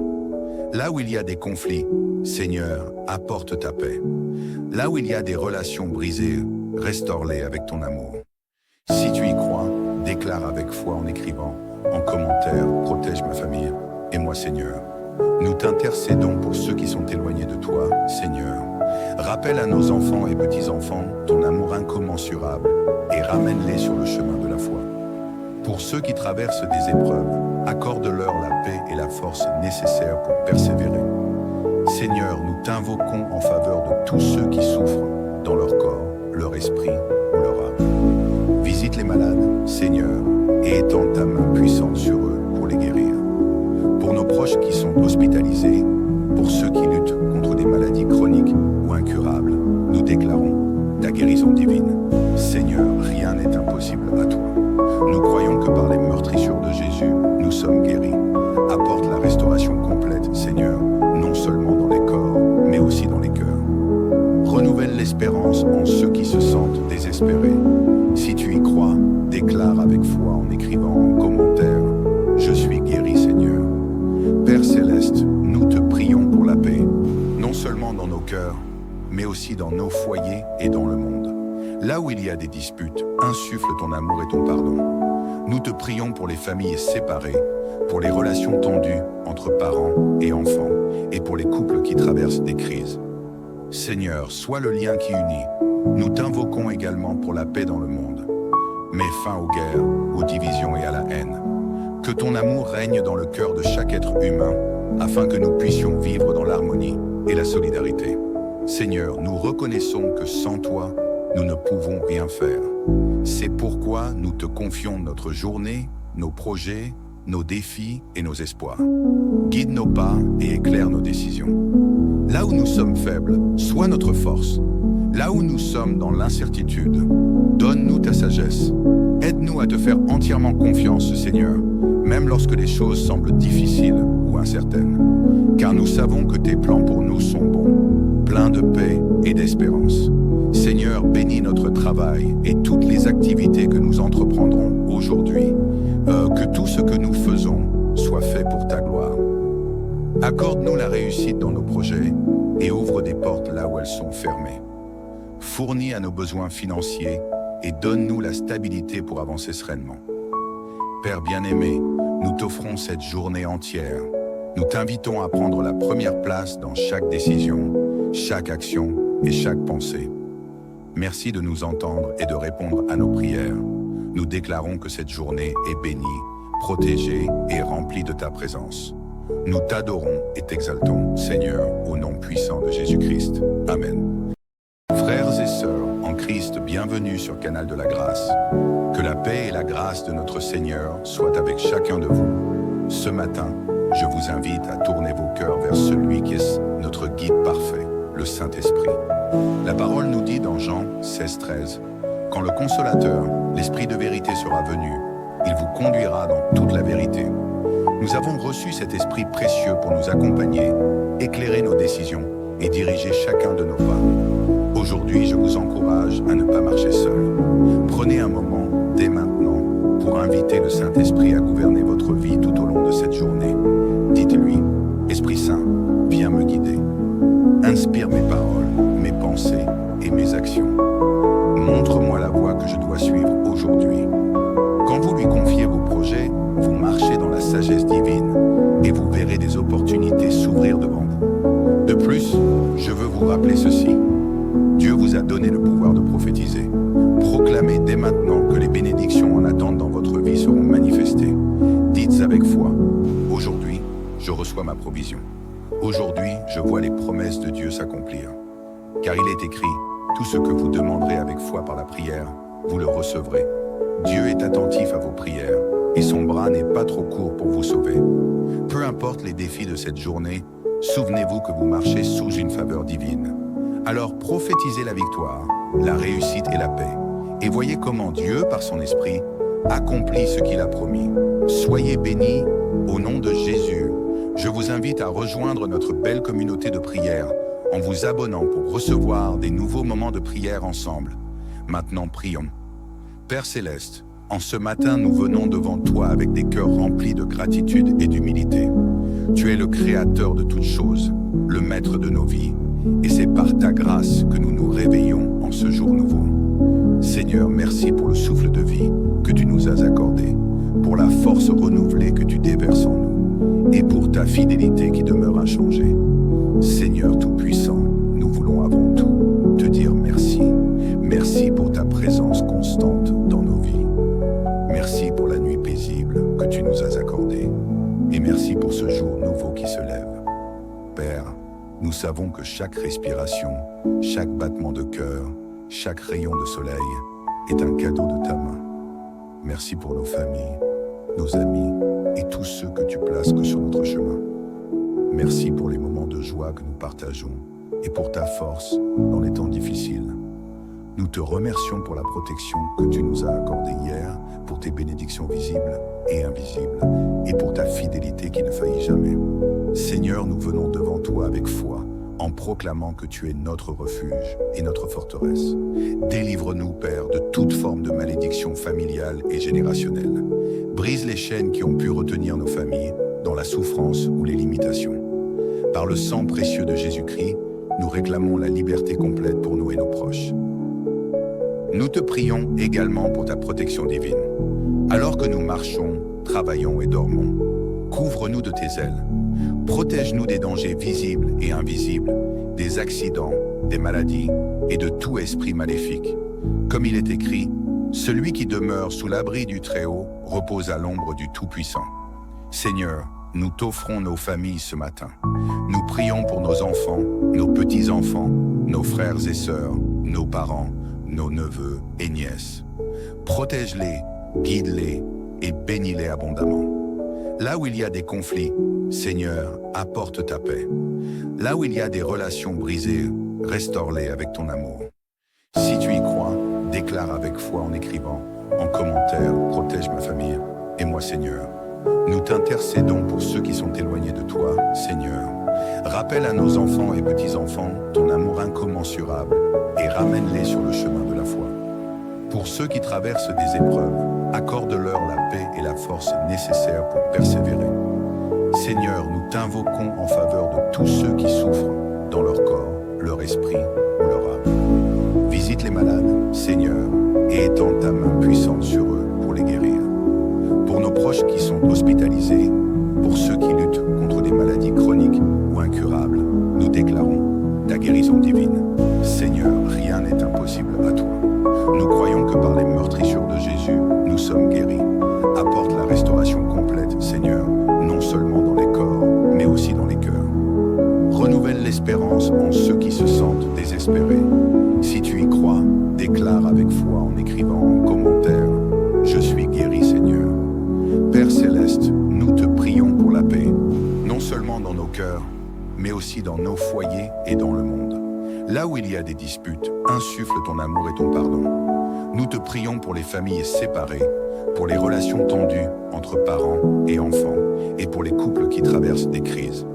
A: Là où il y a des conflits, Seigneur, apporte ta paix. Là où il y a des relations brisées, restaure-les avec ton amour. Si tu y crois, déclare avec foi en écrivant, en commentaire, protège ma famille et moi, Seigneur. Nous t'intercédons pour ceux qui sont éloignés de toi, Seigneur. Rappelle à nos enfants et petits-enfants ton amour incommensurable et ramène-les sur le chemin de la foi. Pour ceux qui traversent des épreuves, accorde-leur la paix et la force nécessaires pour persévérer. Seigneur, nous t'invoquons en faveur de tous ceux qui souffrent dans leur corps, leur esprit ou leur âme. Visite les malades, Seigneur, et étends ta main puissante sur eux pour les guérir. Pour nos proches qui sont hospitalisés, pour ceux qui luttent contre des maladies chroniques ou incurables, nous déclarons ta guérison divine. Seigneur, rien n'est impossible à toi. Nous croyons que par les meurtrissures de Jésus, nous sommes guéris. Apporte la restauration complète, Seigneur, non seulement dans les corps, mais aussi dans les cœurs. Renouvelle l'espérance en ceux qui se sentent désespérés. Si tu y crois, déclare avec foi en écrivant en commentaire « Je suis guéri, Seigneur ». Père Céleste, nous te prions pour la paix, non seulement dans nos cœurs, mais aussi dans nos foyers et dans le monde. Là où il y a des disputes, insuffle ton amour et ton pardon. Nous te prions pour les familles séparées, pour les relations tendues entre parents et enfants, et pour les couples qui traversent des crises. Seigneur, sois le lien qui unit, Nous t'invoquons également pour la paix dans le monde. Mets fin aux guerres, aux divisions et à la haine. Que ton amour règne dans le cœur de chaque être humain, afin que nous puissions vivre dans l'harmonie et la solidarité. Seigneur, nous reconnaissons que sans toi, nous ne pouvons rien faire. C'est pourquoi nous te confions notre journée, nos projets, nos défis et nos espoirs. Guide nos pas et éclaire nos décisions. Là où nous sommes faibles, sois notre force. Là où nous sommes dans l'incertitude, donne-nous ta sagesse. Aide-nous à te faire entièrement confiance, Seigneur, même lorsque les choses semblent difficiles ou incertaines. Car nous savons que tes plans pour nous sont bons, pleins de paix et d'espérance. Seigneur, bénis notre travail et toutes les activités que nous entreprendrons aujourd'hui. Que tout ce que nous faisons soit fait pour ta gloire. Accorde-nous la réussite dans nos projets et ouvre des portes là où elles sont fermées. Fournis à nos besoins financiers et donne-nous la stabilité pour avancer sereinement. Père bien-aimé, nous t'offrons cette journée entière. Nous t'invitons à prendre la première place dans chaque décision, chaque action et chaque pensée. Merci de nous entendre et de répondre à nos prières. Nous déclarons que cette journée est bénie, protégée et remplie de ta présence. Nous t'adorons et t'exaltons, Seigneur, au nom puissant de Jésus-Christ. Amen. Frères et sœurs en Christ, bienvenue sur Canal de la Grâce. Que la paix et la grâce de notre Seigneur soient avec chacun de vous. Ce matin, je vous invite à tourner vos cœurs vers celui qui est notre guide parfait, le Saint-Esprit. La parole nous dit dans Jean 16,13 « Quand le Consolateur, l'Esprit de vérité sera venu, il vous conduira dans toute la vérité. » Nous avons reçu cet Esprit précieux pour nous accompagner, éclairer nos décisions et diriger chacun de nos pas. Aujourd'hui, je vous encourage à ne pas marcher seul. Prenez un moment, dès maintenant, pour inviter le Saint-Esprit à gouverner votre vie tout au long de cette journée. Dites-lui, Esprit Saint, viens me guider. Inspire mes paroles, mes pensées et mes actions. Montre-moi la voie que je dois suivre aujourd'hui. Quand vous lui confiez vos projets, vous marchez dans la sagesse divine et vous verrez des opportunités s'ouvrir devant vous. De plus, je veux vous rappeler ceci. Dieu vous a donné le pouvoir de prophétiser. Proclamez dès maintenant que les bénédictions en attente dans votre vie seront manifestées. Dites avec foi, aujourd'hui, je reçois ma provision. Aujourd'hui, je vois les promesses de Dieu s'accomplir. Car il est écrit, tout ce que vous demanderez avec foi par la prière, vous le recevrez. Dieu est attentif à vos prières et son bras n'est pas trop court pour vous sauver. Peu importe les défis de cette journée, souvenez-vous que vous marchez sous une faveur divine. Alors prophétisez la victoire, la réussite et la paix. Et voyez comment Dieu, par son esprit, accomplit ce qu'il a promis. Soyez bénis au nom de Jésus. Je vous invite à rejoindre notre belle communauté de prière en vous abonnant pour recevoir des nouveaux moments de prière ensemble. Maintenant, prions. Père Céleste, en ce matin, nous venons devant toi avec des cœurs remplis de gratitude et d'humilité. Tu es le Créateur de toutes choses, le Maître de nos vies, et c'est par ta grâce que nous nous réveillons en ce jour nouveau. Seigneur, merci pour le souffle de vie que tu nous as accordé, pour la force renouvelée que tu déverses en nous, et pour ta fidélité qui demeure inchangée. Seigneur Tout-Puissant, nous voulons avant tout te dire merci. Merci pour ta présence constante dans nos vies. Merci pour la nuit paisible que tu nous as accordée. Et merci pour ce jour nouveau qui se lève. Père, nous savons que chaque respiration, chaque battement de cœur, chaque rayon de soleil est un cadeau de ta main. Merci pour nos familles, nos amis et tous ceux que tu places sur notre chemin. Merci pour les moments de joie que nous partageons et pour ta force dans les temps difficiles. Nous te remercions pour la protection que tu nous as accordée hier, pour tes bénédictions visibles et invisibles, et pour ta fidélité qui ne faillit jamais. Seigneur, nous venons devant toi avec foi, en proclamant que tu es notre refuge et notre forteresse. Délivre-nous, Père, de toute forme de malédiction familiale et générationnelle. Brise les chaînes qui ont pu retenir nos familles dans la souffrance ou les limitations. Par le sang précieux de Jésus-Christ, nous réclamons la liberté complète pour nous et nos proches. Nous te prions également pour ta protection divine. Alors que nous marchons, travaillons et dormons, couvre-nous de tes ailes. Protège-nous des dangers visibles et invisibles, des accidents, des maladies et de tout esprit maléfique. Comme il est écrit, celui qui demeure sous l'abri du Très-Haut repose à l'ombre du Tout-Puissant. Seigneur, nous t'offrons nos familles ce matin. Nous prions pour nos enfants, nos petits-enfants, nos frères et sœurs, nos parents, nos neveux et nièces. Protège-les, guide-les et bénis-les abondamment. Là où il y a des conflits, Seigneur, apporte ta paix. Là où il y a des relations brisées, restaure-les avec ton amour. Si tu y crois, déclare avec foi en écrivant, en commentaire, protège ma famille et moi, Seigneur. Nous t'intercédons pour ceux qui sont éloignés de toi, Seigneur. Rappelle à nos enfants et petits-enfants ton amour incommensurable et ramène-les sur le chemin de la foi. Pour ceux qui traversent des épreuves, accorde-leur la paix et la force nécessaires pour persévérer. Seigneur, nous t'invoquons en faveur de tous ceux qui souffrent dans leur corps, leur esprit ou leur âme. Visite les malades, Seigneur, et étends ta main puissante sur eux pour les guérir. Pour nos proches qui sont hospitalisés, pour ceux qui luttent contre des maladies chroniques ou incurables, nous déclarons ta guérison divine. Seigneur, rien n'est impossible à toi. Nous croyons que par les meurtrissures de Jésus, nous sommes guéris. Apporte la restauration complète, Seigneur, non seulement dans les corps, mais aussi dans les cœurs. Renouvelle l'espérance en ceux qui se sentent désespérés. Si tu y crois, déclare avec foi en écrivant en commentaire « Je suis guéri, Seigneur ». Père Céleste, nous te prions pour la paix, non seulement dans nos cœurs, mais aussi dans nos foyers et dans le monde. Là où il y a des disputes, insuffle ton amour et ton pardon. Nous te prions pour les familles séparées, pour les relations tendues entre parents et enfants, et pour les couples qui traversent des crises.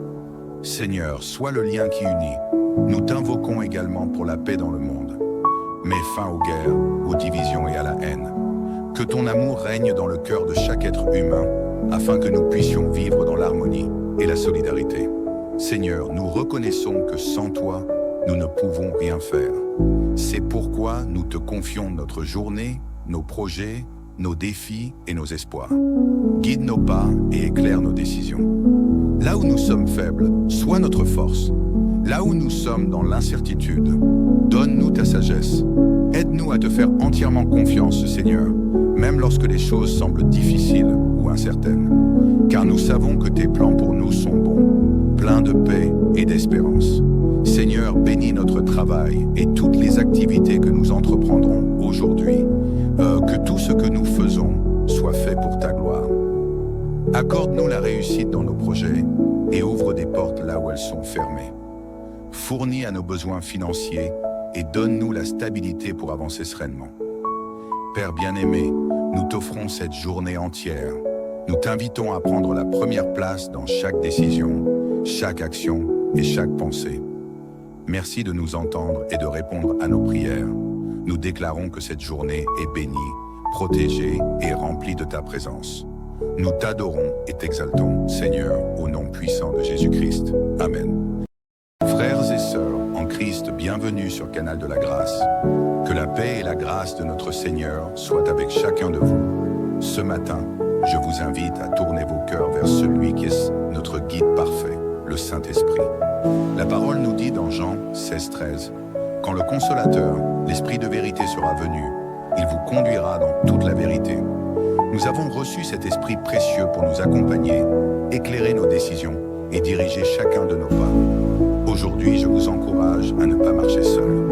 A: Seigneur, sois le lien qui unit. Nous t'invoquons également pour la paix dans le monde. Mets fin aux guerres, aux divisions et à la haine. Que ton amour règne dans le cœur de chaque être humain, afin que nous puissions vivre dans l'harmonie et la solidarité. Seigneur, nous reconnaissons que sans toi, nous ne pouvons rien faire. C'est pourquoi nous te confions notre journée, nos projets, nos défis et nos espoirs. Guide nos pas et éclaire nos décisions. Là où nous sommes faibles, sois notre force. Là où nous sommes dans l'incertitude, donne-nous ta sagesse. Aide-nous à te faire entièrement confiance, Seigneur, même lorsque les choses semblent difficiles ou incertaines. Car nous savons que tes plans pour nous sont bons, pleins de paix et d'espérance. Seigneur, bénis notre travail et toutes les activités que nous entreprendrons aujourd'hui. Que tout ce que nous faisons soit fait pour ta gloire. Accorde-nous la réussite dans nos projets et ouvre des portes là où elles sont fermées. Fournis à nos besoins financiers et donne-nous la stabilité pour avancer sereinement. Père bien-aimé, nous t'offrons cette journée entière. Nous t'invitons à prendre la première place dans chaque décision, chaque action et chaque pensée. Merci de nous entendre et de répondre à nos prières. Nous déclarons que cette journée est bénie, protégée et remplie de ta présence. Nous t'adorons et t'exaltons, Seigneur, au nom puissant de Jésus-Christ. Amen. Frères et sœurs en Christ, bienvenue sur Canal de la Grâce. Que la paix et la grâce de notre Seigneur soient avec chacun de vous. Ce matin, je vous invite à tourner vos cœurs vers celui qui est notre guide parfait, le Saint-Esprit. La parole nous dit dans Jean 16,13 « Quand le Consolateur, l'Esprit de vérité sera venu, il vous conduira dans toute la vérité. » Nous avons reçu cet Esprit précieux pour nous accompagner, éclairer nos décisions et diriger chacun de nos pas. Aujourd'hui, je vous encourage à ne pas marcher seul.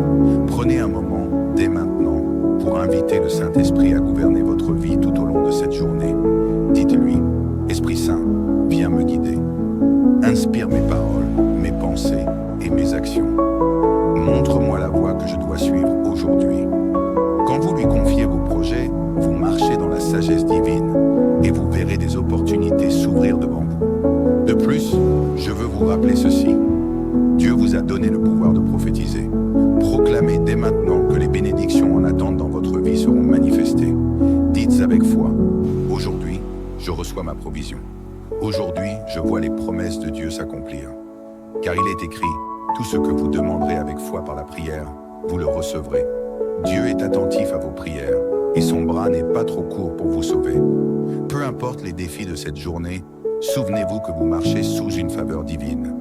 A: Prenez un moment, dès maintenant, pour inviter le Saint-Esprit à gouverner votre vie tout au long de cette journée. Dites-lui, Esprit Saint, viens me guider. Inspire mes paroles, mes pensées et mes actions. Montre-moi la voie que je dois suivre aujourd'hui. Quand vous lui confiez vos projets, vous marchez dans la sagesse divine et vous verrez des opportunités s'ouvrir devant vous. De plus, je veux vous rappeler ceci. Dieu vous a donné le pouvoir de prophétiser. Proclamez dès maintenant que les bénédictions en attente dans votre vie seront manifestées. Dites avec foi, aujourd'hui, je reçois ma provision. Aujourd'hui, je vois les promesses de Dieu s'accomplir. Car il est écrit, tout ce que vous demanderez avec foi par la prière, vous le recevrez. Dieu est attentif à vos prières et son bras n'est pas trop court pour vous sauver. Peu importe les défis de cette journée, souvenez-vous que vous marchez sous une faveur divine.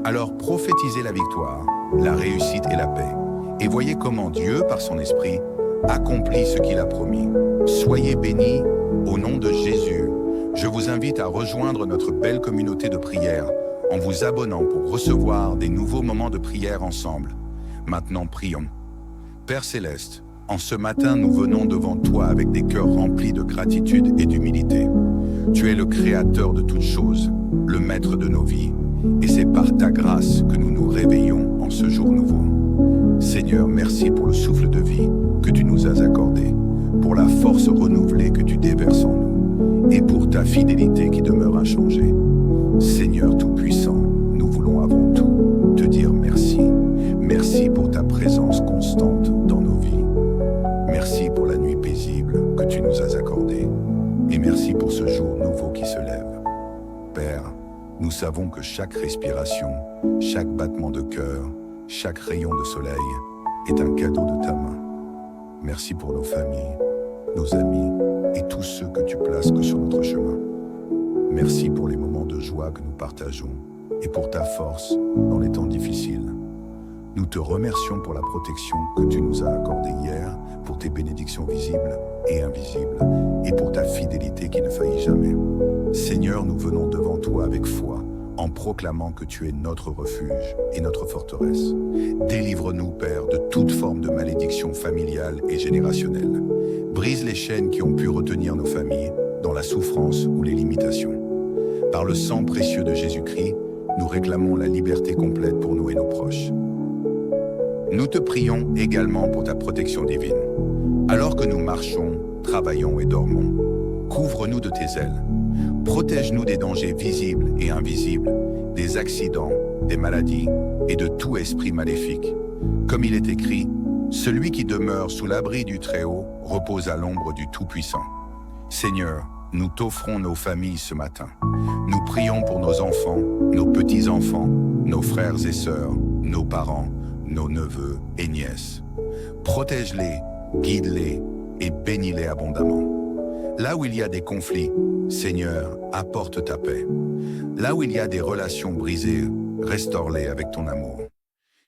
A: Alors prophétisez la victoire, la réussite et la paix, et voyez comment Dieu, par son esprit, accomplit ce qu'il a promis. Soyez bénis au nom de Jésus. Je vous invite à rejoindre notre belle communauté de prière en vous abonnant pour recevoir des nouveaux moments de prière ensemble. Maintenant, prions. Père Céleste, en ce matin, nous venons devant toi avec des cœurs remplis de gratitude et d'humilité. Tu es le Créateur de toutes choses, le Maître de nos vies, et c'est par ta grâce que nous nous réveillons en ce jour nouveau. Seigneur, merci pour le souffle de vie que tu nous as accordé, pour la force renouvelée que tu déverses en nous, et pour ta fidélité qui demeure inchangée. Seigneur Tout-Puissant, nous voulons avant tout te dire merci. Merci pour ta présence constante dans nos vies. Merci pour la nuit paisible que tu nous as accordée. Et merci pour ce jour nouveau qui se lève. Père, nous savons que chaque respiration, chaque battement de cœur, chaque rayon de soleil est un cadeau de ta main. Merci pour nos familles, nos amis et tous ceux que tu places sur notre chemin. Merci pour les moments de joie que nous partageons et pour ta force dans les temps difficiles. Nous te remercions pour la protection que tu nous as accordée hier, pour tes bénédictions visibles et invisibles, et pour ta fidélité qui ne faillit jamais. Seigneur, nous venons devant toi avec foi, en proclamant que tu es notre refuge et notre forteresse. Délivre-nous, Père, de toute forme de malédiction familiale et générationnelle. Brise les chaînes qui ont pu retenir nos familles dans la souffrance ou les limitations. Par le sang précieux de Jésus-Christ, nous réclamons la liberté complète pour nous et nos proches. Nous te prions également pour ta protection divine. Alors que nous marchons, travaillons et dormons, couvre-nous de tes ailes. Protège-nous des dangers visibles et invisibles, des accidents, des maladies et de tout esprit maléfique. Comme il est écrit, celui qui demeure sous l'abri du Très-Haut repose à l'ombre du Tout-Puissant. Seigneur, nous t'offrons nos familles ce matin. Nous prions pour nos enfants, nos petits-enfants, nos frères et sœurs, nos parents, nos neveux et nièces. Protège-les, guide-les et bénis-les abondamment. Là où il y a des conflits, Seigneur, apporte ta paix. Là où il y a des relations brisées, restaure-les avec ton amour.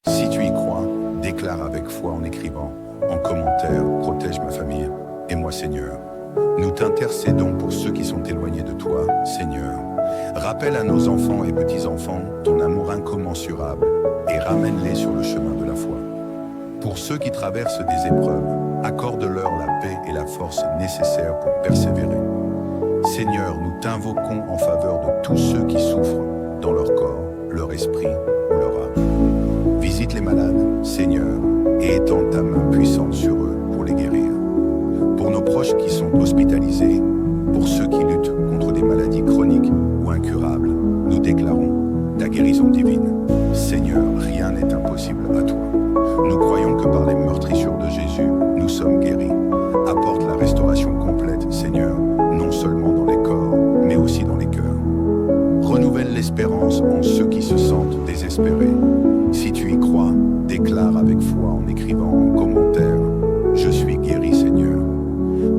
A: Si tu y crois, déclare avec foi en écrivant, en commentaire, protège ma famille et moi, Seigneur. Nous t'intercédons pour ceux qui sont éloignés de toi, Seigneur. Rappelle à nos enfants et petits-enfants ton amour incommensurable et ramène-les sur le chemin de la foi. Pour ceux qui traversent des épreuves, accorde-leur la paix et la force nécessaires pour persévérer. Seigneur, nous t'invoquons en faveur de tous ceux qui souffrent dans leur corps, leur esprit ou leur âme. Visite les malades, Seigneur, et étends ta main puissante sur eux pour les guérir. Pour nos proches qui sont hospitalisés, pour ceux qui luttent contre des maladies chroniques ou incurables, nous déclarons ta guérison divine. Seigneur, rien n'est impossible à toi. Nous croyons que par les meurtrissures de Jésus, nous sommes guéris. Apporte la restauration complète, Seigneur, non seulement dans les corps, mais aussi dans les cœurs. Renouvelle l'espérance en ceux qui se sentent désespérés. Si tu y crois, déclare avec foi en écrivant en commentaire « Je suis guéri, Seigneur ».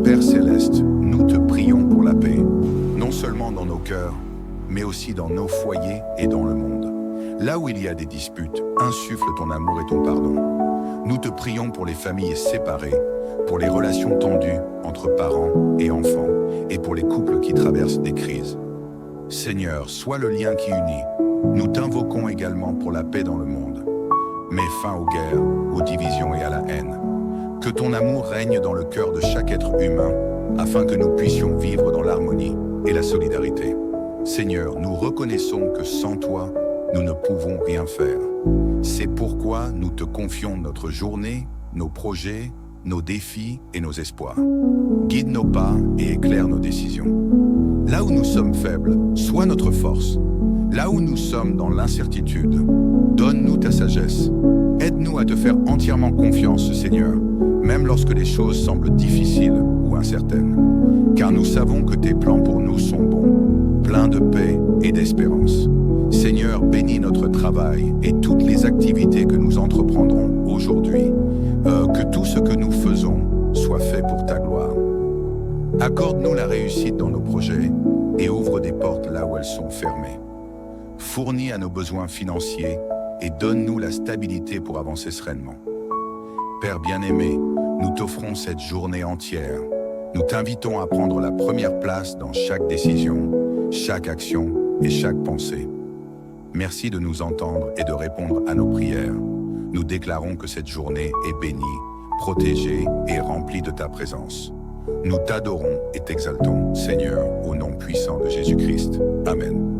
A: Père Céleste, nous te prions pour la paix, non seulement dans nos cœurs, mais aussi dans nos foyers et dans le monde. Là où il y a des disputes, insuffle ton amour et ton pardon. Nous te prions pour les familles séparées, pour les relations tendues entre parents et enfants, et pour les couples qui traversent des crises. Seigneur, sois le lien qui unit. Nous t'invoquons également pour la paix dans le monde. Mets fin aux guerres, aux divisions et à la haine. Que ton amour règne dans le cœur de chaque être humain, afin que nous puissions vivre dans l'harmonie et la solidarité. Seigneur, nous reconnaissons que sans toi, nous ne pouvons rien faire. C'est pourquoi nous te confions notre journée, nos projets, nos défis et nos espoirs. Guide nos pas et éclaire nos décisions. Là où nous sommes faibles, sois notre force. Là où nous sommes dans l'incertitude, donne-nous ta sagesse. Aide-nous à te faire entièrement confiance, Seigneur, même lorsque les choses semblent difficiles ou incertaines. Car nous savons que tes plans pour nous sont bons, pleins de paix et d'espérance. Seigneur, bénis notre travail et toutes les activités que nous entreprendrons aujourd'hui. Que tout ce que nous faisons soit fait pour ta gloire. Accorde-nous la réussite dans nos projets et ouvre des portes là où elles sont fermées. Fournis à nos besoins financiers et donne-nous la stabilité pour avancer sereinement. Père bien-aimé, nous t'offrons cette journée entière. Nous t'invitons à prendre la première place dans chaque décision, chaque action et chaque pensée. Merci de nous entendre et de répondre à nos prières. Nous déclarons que cette journée est bénie, protégée et remplie de ta présence. Nous t'adorons et t'exaltons, Seigneur, au nom puissant de Jésus-Christ. Amen.